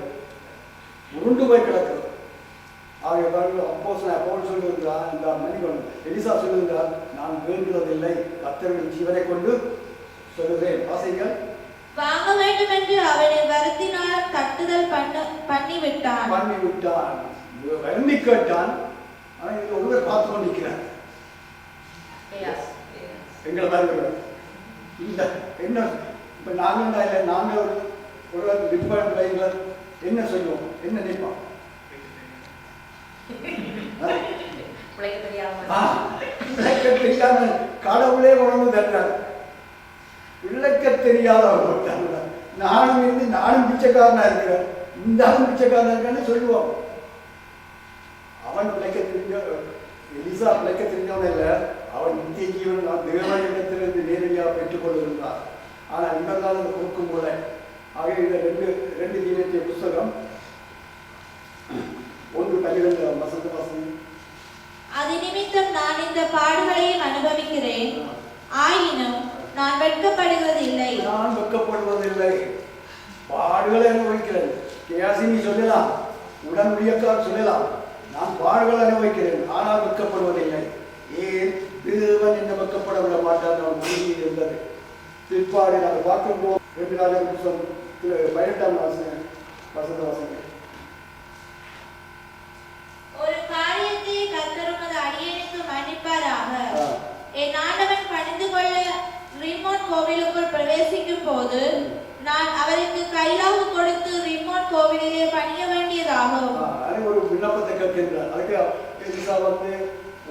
உருண்டு போய் கிடக்குது. அப்போஸ்தலனாகிய பவுல் சொல்லுகிறார், இந்த மனிதன் எலிசா சொல்லுகிறார், நான் வேண்டுவதில்லை, கர்த்தருடைய ஜீவனை கொண்டு சொல்லுகிறேன். வாசிங்கள். வாங்க வேண்டும் என்று அவனை வருத்தினால் கட்டுதல் பண்ணிவிட்டான். வருந்தி கேட்டான். ஆனால் இதில் ஒருவர் பார்த்து கொண்டிருக்கிறார். எங்களை மாதிரி இந்த என்ன இப்போ நாங்கள் ஒருவர் விற்பனை வைங்களர் என்ன சொல்லுவோம், என்ன நினைப்போம்? விளக்க தெரியாம கடவுளே உணர்ந்து தர்றார். விளக்க தெரியாதவர்கள் நானும் இருந்து நானும் பிச்சைக்காரனா இருக்கிறேன், இந்த ஆளும் பிச்சைக்காரனா இருக்கான்னு சொல்லுவோம். அவன் விளக்க தெரிஞ்ச எலிசா விளக்க தெரிஞ்சவன் இல்லை, அவன் நித்திய ஜீவன் தேவனிடத்திலிருந்து நேரடியாக பெற்றுக் கொள்கின்றார். ஆனால் இவர் தான் அதை கொடுக்கும் போல. ஆக இந்த ரெண்டு தீனத்திய புஸ்தகம் 1:12 அது நிமித்தம் நான் இந்த பாடுகளையும் அனுபவிக்கிறேன், ஆயினும் நான் வெட்கப்படுவதில்லை. நான் வெட்கப்படுவதில்லை, பாடுகளை அனுபவிக்கிறேன். கேசினி சொல்லலாம், உடனுடையக்கார் சொல்லலாம், நான் பாடுகளை அனுபவிக்கிறேன், ஆனால் வெட்கப்படுவதில்லை. ஏன் தேவன் என்ன வெட்கப்பட விட மாட்டார். நான் மொழியில் இருந்தது பிற்பாடு நாங்கள் பார்க்கும்போது 2 ராஜாக்கள் புத்தகம் 18ஆம் வசனம். ஒரு காரியத்தை கர்த்தர் உமது அடியேனுக்கு மன்னிப்பாராக. என் ஆண்டவன் பணிந்து கொள்ள ரிமோட் கோவிலுக்குள் பிரவேசிக்கும் போது நான் அவருக்கு கைலாவு கொடுத்து ரிமோட் கோவிலிலே பணிய வேண்டியதாகும். ஒரு விண்ணப்பத்தை கேட்கின்றார். அதுக்கு எலிசா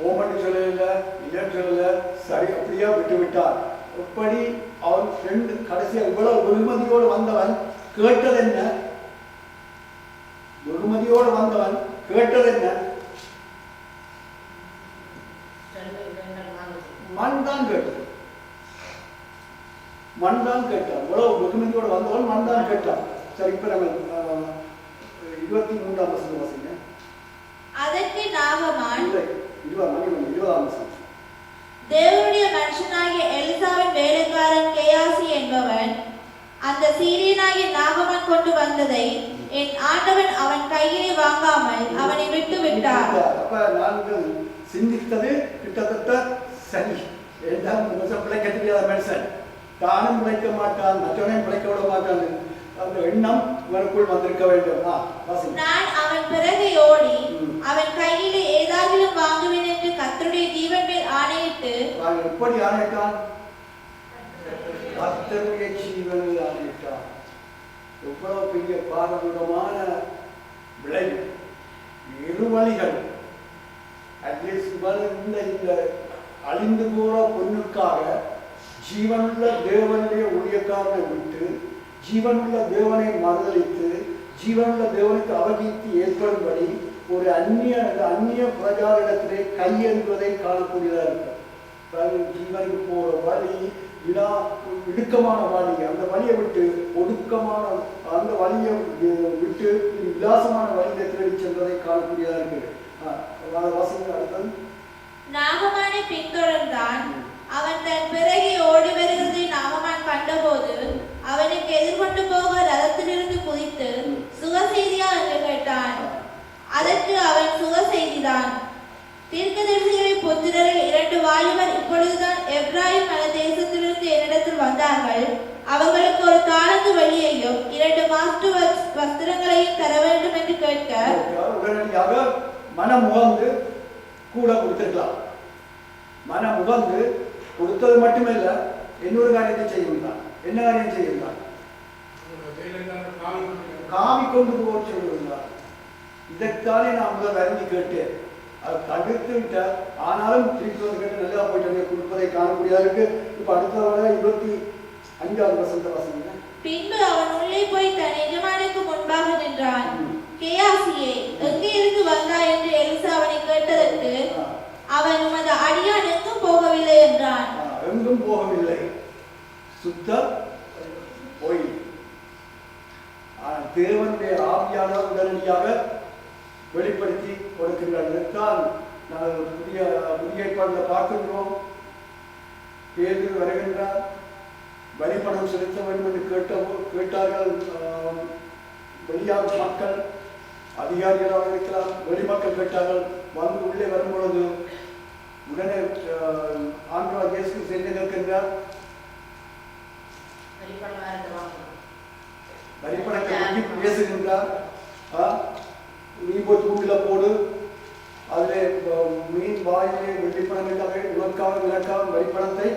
ஓமன்னு சொல்லல, இல்லைன்னு சொல்லல, சரி அப்படியே விட்டு விட்டார். எப்படி அவன் கடைசியா இவ்வளவு வெகுமதியோடு வந்தவன் கேட்டது என்ன? வெகுமதியோடு வந்தவன் கேட்டது என்ன? மண் தான் கேட்டான். மண் தான் கேட்டான். இவ்வளவு வெகுமதியோடு வந்தவன் மண் தான் கேட்டான். சரி, இப்ப நம்ம 23ஆம் வசனம் வாசிங்க. அதற்கு நாகமான் 20ஆம் வசனம். தேவனுடைய மனுஷனாகிய எலிசாவின் வேலைக்காரன் கேயாசி என்பவன் அந்த சீரியனாகிய நாகமான் கொண்டு வந்ததை என் ஆண்டவன் அவன் கையிலே வாங்காமல் அவனை விட்டு விட்டார். அப்ப நாங்கள் சிந்தித்தது கிட்டத்தட்ட சரி. பிழைக்க தெரியாத மனுஷன், தானும் பிழைக்க மாட்டான், மற்றவனையும் பிழைக்க விட மாட்டான். அந்த எண்ணம் இவனுக்குள் வந்திருக்க வேண்டும். நான் அவன் பிறகு ஓடி அவன் கையிலே ஏதாகிலும் வாங்குவேன் என்று கர்த்தருடைய ஜீவன் மேல் ஆணையிட்டு. எப்படி ஆணையிட்டான்? கர்த்தருடைய ஜீவனில் ஆணையிட்டான். எவ்வளவு பெரிய பாரதூரமான விளைவு, இருவழிகள். இந்த அழிந்து போற பொண்ணுக்காக ஜீவனுள்ள தேவனுடைய ஊழியக்காரனை விட்டு ஜீவனுள்ள தேவனை மறுதளித்து ஜீவனுள்ள தேவனுக்கு அவகீர்த்தி ஏற்படும்படி ஒரு அந்நிய பிரஜாரிடத்திலே கையெழுவதை காணக்கூடியதாக இருக்கிறது. ஜீவனுக்கு போற வழி இடுக்கமான வழி, அந்த வழியை விட்டு ஒடுக்கமான அந்த வழியை விட்டு விலாசமான வழியை தேடி சென்றதை காணக்கூடியதாக இருக்குது. அடுத்தது நாகமானை பின்தொடர்ந்தான். அவன் தன் பிறகே ஓடி வருகிறதை நாகமான் கண்டபோது அவனுக்கு எதிர்கொண்டு போக ரதத்திலிருந்து குதித்து சுக செய்தியா என்று கேட்டான். அதற்கு அவன் சுக செய்திதான். தீர்க்கதரிசிகளின் புத்திரரில் 2 வாலிபர் இப்பொழுதுதான் எப்ராயிம் மலை தேசத்திலிருந்து என்னிடத்தில் வந்தார்கள். அவர்களுக்கு ஒரு தாளந்து வெள்ளியையும் 2 மாற்று வஸ்திரங்களையும் தர வேண்டும் என்று கேட்க உடனடியாக மனம் உகந்து கூட கொடுத்திருக்கலாம். மனம் உகந்து கொடுத்தது மட்டுமல்ல, இன்னொரு காரியத்தை செய்கின்றான். என்ன காரியம் செய்கின்றான்? காவி கொண்டு போக சொல்லுகிறார். இதைத்தானே நான் முதல் அறிஞ்சு கேட்டேன். அது தடுத்து விட்ட, ஆனாலும் திருப்பி வந்து கேட்டு நல்லா போயிட்டு கொடுப்பதை காணக்கூடியதா இருக்கு. இப்ப அடுத்த 25ஆம் வசனம். பின்பு அவன் உள்ளே போய் தன் எஜமானுக்கு முன்பாக நின்றான். கேயாசியே, எங்கே இருந்து வந்தாய் என்று எலிசா அவனை கேட்டதற்கு அவன் உமது அடியான் எங்கும் போகவில்லை என்றான். எங்கும் போகவில்லை, சுத்த போய். தேவனுடைய ஆவியான உடனடியாக வெளிப்படுத்தி கொடுக்கின்றான். நாங்கள் புதிய ஏற்பாட்டில் பார்க்கின்றோம். பேதுரு வருகின்றார். வழிபணம் செலுத்த வேண்டும் என்று கேட்டார்கள். வெளியாக மக்கள், அதிகாரிகளாக இருக்கலாம், வெளிமக்கள் கேட்டார்கள். வந்து உள்ளே வரும்பொழுது உடனே ஆண்டவர் இயேசு சென்று நிற்கின்றார். வழிபணத்தை பேசுகின்றார். நீ போய் தூண்டில போடு, அதிலே மீன் வாயிலே வெள்ளிப்பணம் உனக்காக வழிபணத்தை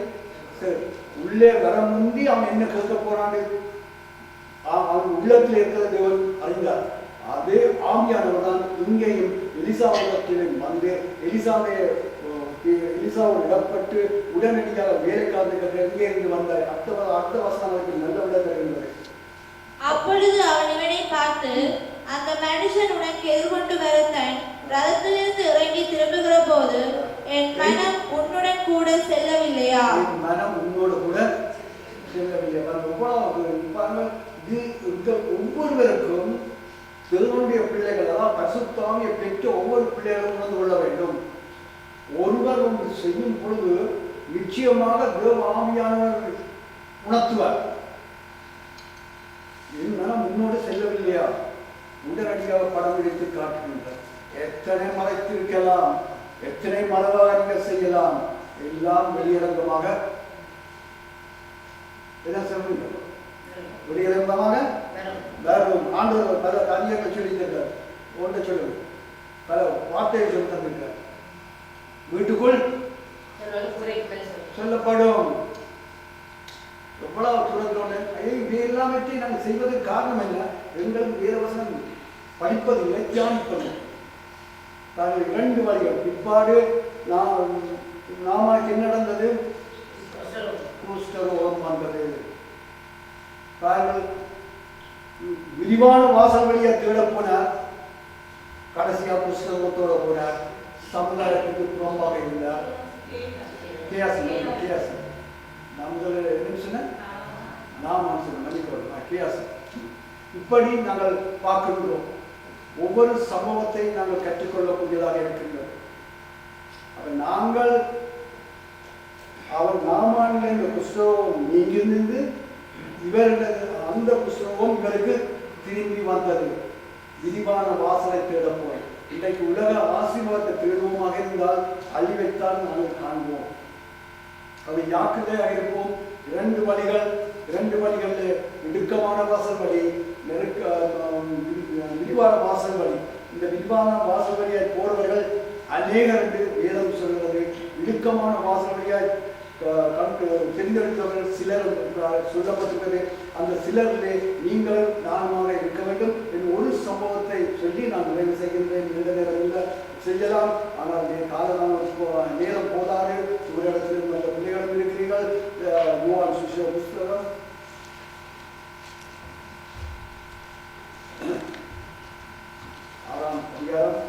உள்ளே வர முந்தி அவன் என்ன கேட்க போறான்னு அவன் உள்ளத்தில் இருக்கிற தேவன் அறிந்தார். அதே ஆவியானவர் தான் இங்கேயும் எலிசாவிடத்திலும் வந்து எலிசாவுடைய எலிசாவோடு இடப்பட்டு உடனடியாக வேலைக்காரர்கள் எங்கே இருந்து வந்தார். அடுத்த வசனங்களுக்கு நல்ல விட தருகின்றது. அப்பொழுது அவன் இவனை பார்த்து, அந்த மனுஷன் உனக்கு எதிர்கொண்டு வர தன் ரதத்திலிருந்து இறங்கி திரும்புகிற போது என் மனம் உன்னுடன் கூட செல்லவில்லையா? என் மனம் உன்னோடு கூட செல்லவில்லை. ஒவ்வொருவருக்கும் தேவனுடைய பிள்ளைகள், அதாவது பரிசுத்தாவியை பெற்ற ஒவ்வொரு பிள்ளைகளும் உணர்ந்து கொள்ள வேண்டும். ஒருவர் ஒன்று செய்யும் பொழுது நிச்சயமாக தேவ ஆவியானவர் உணர்த்துவார். என் மனம் முன்னோடு செல்லவில்லையா? உடனடியாக படம் எடுத்து காட்டுகின்றார். எத்தனை மறைத்திருக்கலாம், எத்தனை மறைவாக நீங்கள் செய்யலாம், எல்லாம் வெளியரங்கமாக என்ன சொல்லுங்க, வெளியரங்கமாக வரும். ஆண்டவர் பல காரியங்கள் சொல்லியிருக்கிறார். ஒன்றை சொல்லுங்க, பல வார்த்தையை சொல்லி தந்திருக்கிறார். வீட்டுக்குள் சொல்லப்படும். எவ்வளவு துறந்தோன்னு இதையெல்லாம் வச்சு நாங்கள் செய்வதற்கு காரணம் என்ன? எங்களுக்கு வேதவசனம் படிப்பதில்லை, தியானிப்பதில்லை. தாங்கள் 2 வழிகள். பிற்பாடு நாமக்கு என்ன நடந்தது? குஷ்டரோகம் வந்தது. தாங்கள் விரிவான வாசல் வழியை தேட போனார். கடைசியா குஷ்டரோகத்தோட போனார். சமுதாயத்துக்கு புறம்பாக இருந்தார். இப்படி நாங்கள் பார்க்கின்றோம். ஒவ்வொரு சம்பவத்தை நாங்கள் கற்றுக்கொள்ளக்கூடியதாக இருக்கின்றது. நாங்கள் அவர் நாமான்ல இந்த புஸ்தகம் நீங்கிருந்து இவருடைய அந்த புஸ்தகம் இவருக்கு திரும்பி வந்தது. விரிவான வாசலை தேட போய் இன்றைக்கு உலக ஆசீர்வாதத்தை தேடுவோமாக இருந்தால் அழிவைத்தான் நாங்கள் காண்போம். அதை யாக்கிரதையாக இருப்போம். 2 வழிகள், 2 வழிகளில் இடுக்கமான வாசல் வழி, விரிவான வாசல் வழி. இந்த விரிவான வாசல் வழியாய் போறவர்கள் அநேகர் என்று வேதம் சொல்கிறது. இடுக்கமான வாசல் வழியாய் தெரிந்தெடுத்தவர்கள் சிலர் சொல்லப்பட்டிருக்கிறது. அந்த சிலரிலே நீங்களும் நானுமாக இருக்க வேண்டும் என்று ஒரு சம்பவத்தை சொல்லி நான் நிறைவு செய்கின்றேன். இந்த நேரம் செய்யலாம், ஆனால் காலம் நேரம் போதாது. ஒரு இடத்தில் மற்ற பிள்ளைகளும் இருக்கிறீர்கள். யோவான் சுவிசேஷ புஸ்தகம் 6ஆம் அதிகாரம்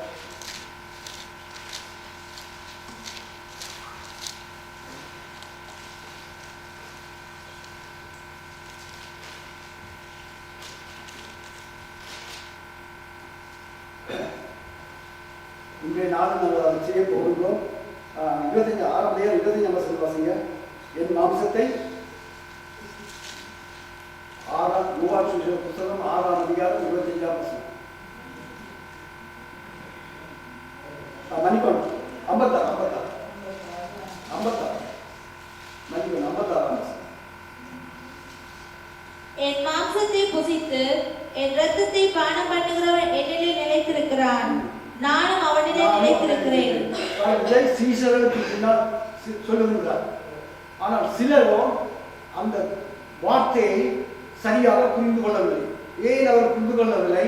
4 நாங்கள் செய்ய போகின்றோம். 25 வாசிங்க. என் மாம்சத்தை யோவான் சுவிசேஷ புஸ்தகம் 6ஆம் அதிகாரம் 25ஆம் வசனம். மன்னிக்கணும், 56 மன்னிக்கணும், 56ஆம் வசனம். என் மாம்சத்தை புசித்து என் இரத்தத்தை பானம் பண்ணுகிறவன் என்னிலே நிலைத்திருக்கிறான், நானும் அவனிலே நிலைத்திருக்கிறேன். சீசர்களுக்கு பின்னால் சொல்லுகிறார். ஆனால் சிலரோ அந்த வார்த்தையை சரியாக புரிந்து கொள்ளவில்லை. ஏன் அவர் புரிந்து கொள்ளவில்லை?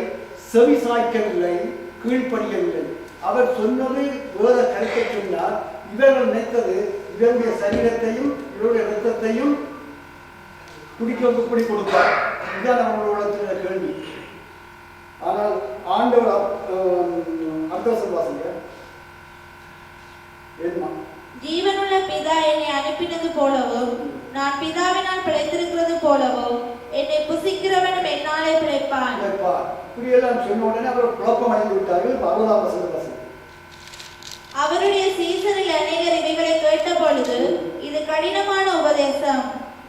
செவி சாய்க்கவில்லை, கீழ்ப்படியவில்லை. அவர் சொன்னது வேற கருத்தை சொன்னார். இவர்கள் நினைத்தது இவருடைய சரீரத்தையும் இவருடைய இரத்தத்தையும் குடிக்க கொடுப்பார். இதுதான் நம்மளோட கேள்வி. ஆனால் ஆண்டவர் அடுத்த வாசிங்க. ஜீவனுள்ள பிதா என்னை அனுப்பினது போலவும் நான் பிதாவினால் பிழைத்திருக்கிறது போலவும் என்னை புசிக்கிறவனும் என்னாலே பிழைப்பான். இப்படியெல்லாம் சொன்ன உடனே அவர் குழப்பம் அடைந்து விட்டார்கள். 60ஆம் வசனம். அவருடைய சீசரில் அநேகர் இவைகளை கேட்ட பொழுது இது கடினமான உபதேசம்,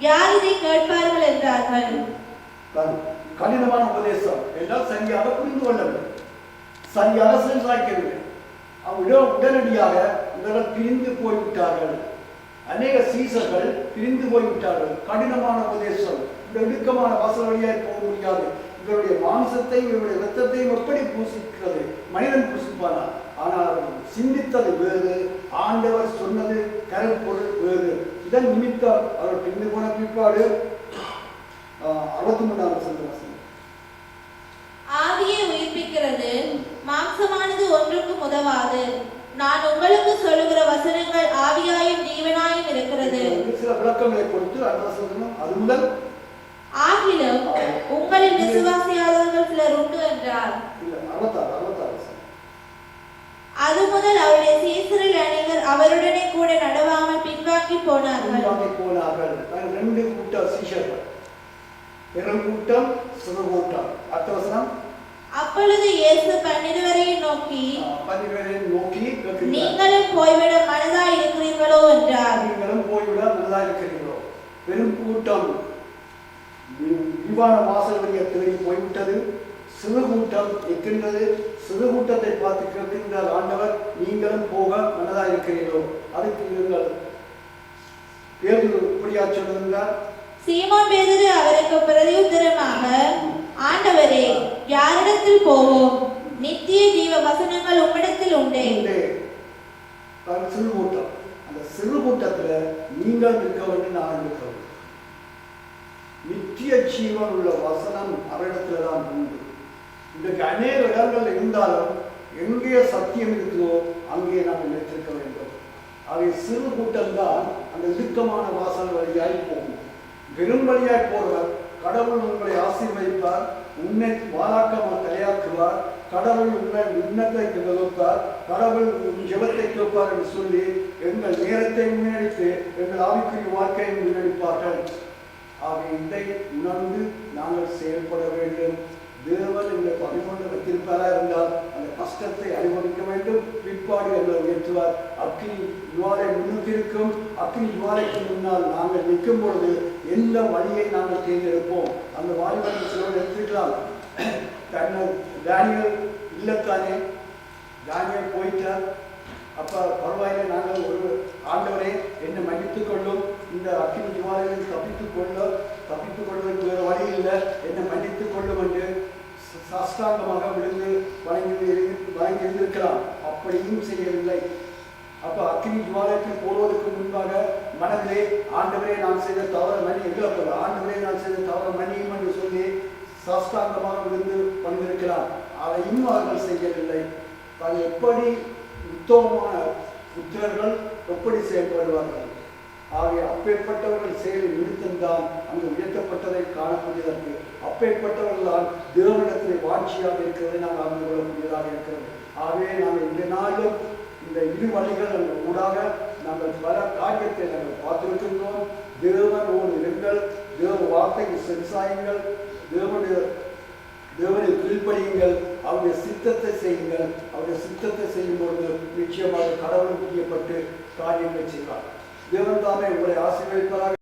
யார் இதை கேட்பார்கள் என்றார்கள். கடினமான உபதேசம் என்றால் சரியாக புரிந்து கொள்ளவில்லை, சரியாக சென்றாக்கவில்லை. உடனடியாக இவர்கள் பிரிந்து போய்விட்டார்கள். அநேக சீசர்கள் பிரிந்து போய்விட்டார்கள். கடினமான உபதேசம், இந்த இடுக்கமான வாசல் வழியாய் போக முடியாது. இவருடைய மாம்சத்தையும் இவருடைய இரத்தத்தையும் எப்படி பூசிக்கிறது? மனிதன் பூசிப்பானா? ஆனால் சிந்தித்தது வேறு, ஆண்டவர் சொன்னது கருப்பொருள் வேறு. இதன் நிமித்தம் அவர் பிரிந்து போன பிற்பாடு 63ஆம் வசனம். ஆவியை உயிர்ப்பிக்கிறது, மாம்சமானது ஒன்றுக்கும் உதவாது. நான் உங்களுக்கு சொல்லுகிற வசனங்கள் ஆவியாயும் ஜீவனாயும் இருக்கிறது. சில விளக்கங்களை கொடுத்து அடுத்த சொல்லணும். அது முதல் ஆகிலும் உங்களின் விசுவாசியாதவர்கள் சிலர் உண்டு என்றார். அது முதல் அவருடைய சீசரில் அநேகர் அவருடனே கூட நடவாமல் பின்வாங்கி போனார்கள். ரெண்டு கூட்டம் சீஷர்கள், பெரும் கூட்டம், சிறு கூட்டம். அடுத்த வசனம். அப்பொழுது இயேசு 12 நோக்கி நீங்களும் போய்விட மனதாய் இருக்கிறீர்களோ என்றார். நீங்களும் போய்விட மனதாய் இருக்கிறீர்களோ? பெரும் கூட்டம் விமான வாசல் வழியை தேடி போய்விட்டது. சிறு கூட்டம் இருக்கின்றது. சிறு கூட்டத்தை பார்த்து கேட்கின்றார் ஆண்டவர், நீங்களும் போக மனதாய் இருக்கிறீர்களோ? அதுக்கு நீங்கள் பேதுரு இப்படியா சொல்லுகின்றார். சீமோன் பேதுரு அவருக்கு பிரதியுத்தரமாக, ஆண்டவரே, யாரிடத்தில் போவோம்? நித்திய ஜீவ வசனங்கள் உம்மிடத்தில் உண்டே. சிறு கூட்டம். அந்த சிறு கூட்டத்துல நீங்கள் இருக்க வேண்டும், நான் இருக்க வேண்டும். நித்திய ஜீவன் உள்ள வசனம் அவரிடத்துல தான் உண்டு. இன்றைக்கு அநேக இடங்கள் இருந்தாலும் எங்கே சத்தியம் இருக்குதோ அங்கே நாம் நினைத்திருக்க வேண்டும். அவை சிறு கூட்டம் தான் அந்த இறுக்கமான வாசல் வழியாய் போகும். வெறும் வழியாய் போறவர் கடவுள் உங்களை ஆசீர்வதிப்பார், உன்னை வாழாக்காம தலையாக்குவார், கடவுள் உங்களை உன்னத்தை வகுப்பார், கடவுள் ஜெபத்தை கேட்பார் என்று சொல்லி எங்கள் நேரத்தை முன்னெடுத்து எங்கள் ஆவிக்குரிய வாழ்க்கையை முன்னெடுப்பார்கள். ஆக இதை உணர்ந்து நாங்கள் செயல்பட வேண்டும். தேவன் எங்களை பறிகொண்டு வைத்திருப்பாரா இருந்தால் அந்த கஷ்டத்தை அனுபவிக்க வேண்டும். பிற்பாடு எங்களை உயர்த்துவார். அக்னி ஜுவாலை முன்னுக்கு இருக்கும். அக்னி ஜுவாலைக்கு முன்னால் நாங்கள் நிற்கும் பொழுது எந்த வழியை நாங்கள் தேர்ந்தெடுப்போம்? அந்த வாலிபர்கள் சிலர் எடுத்துக்கலாம். தானியேல் இல்லத்தானே, தானியேல் போயிட்டார். அப்ப பரவாயில்லை, நாங்கள் ஒரு ஆண்டவரை என்னை மன்னித்துக் கொள்ளும், இந்த அக்னி ஜுவாலையில் தப்பித்துக் கொள்வதற்கு வேறு வழி இல்லை, என்னை மன்னித்துக் கொள்ளும் என்று சாஷ்டாங்கமாக விழுந்து வணங்கி இருந்திருக்கலாம். அப்படியும் செய்யவில்லை. அப்ப அக்னி ஜுவாலைக்கு போடுவதற்கு முன்பாக மனதிலே ஆண்டவரே நான் செய்த தவற மணி எங்களப்பட ஆண்டவரே நான் செய்த தவற மணியும் என்று சொல்லி சாஷ்டாங்கமாக விழுந்து பணிந்திருக்கலாம். அதையும் அவர்கள் செய்யவில்லை. அது எப்படி உத்தமமான புத்திரர்கள் எப்படி செயல்படுவார்கள்? ஆகிய அப்பேற்பட்டவர்கள் செயலில் நிறுத்தந்தான் அங்கு உயர்த்தப்பட்டதை காணக்கூடியதற்கு அப்பேற்பட்டவர்களால் தேவனிடத்திலே வாட்சியாக இருக்கிறதை நாம் அறிந்து கொள்ளக்கூடியதாக இருக்கிறது. ஆகவே நாங்கள் இந்த நாளும் இந்த இரு வழிகள் ஊடாக நாங்கள் பல காரியத்தை நாங்கள் பார்த்திருக்கின்றோம். தேவனோடு இருங்கள், தேவ வார்த்தைக்கு செவிசாயுங்கள், தேவனை கீழ்ப்படியுங்கள், அவருடைய சித்தத்தை செய்யுங்கள். அவருடைய சித்தத்தை செய்யும் பொழுது நிச்சயமாக கடவுள் பிரியப்பட்டு காரியங்களை செய்வார். தேவன் தாமே உங்களை ஆசீர்வதிப்பதாக.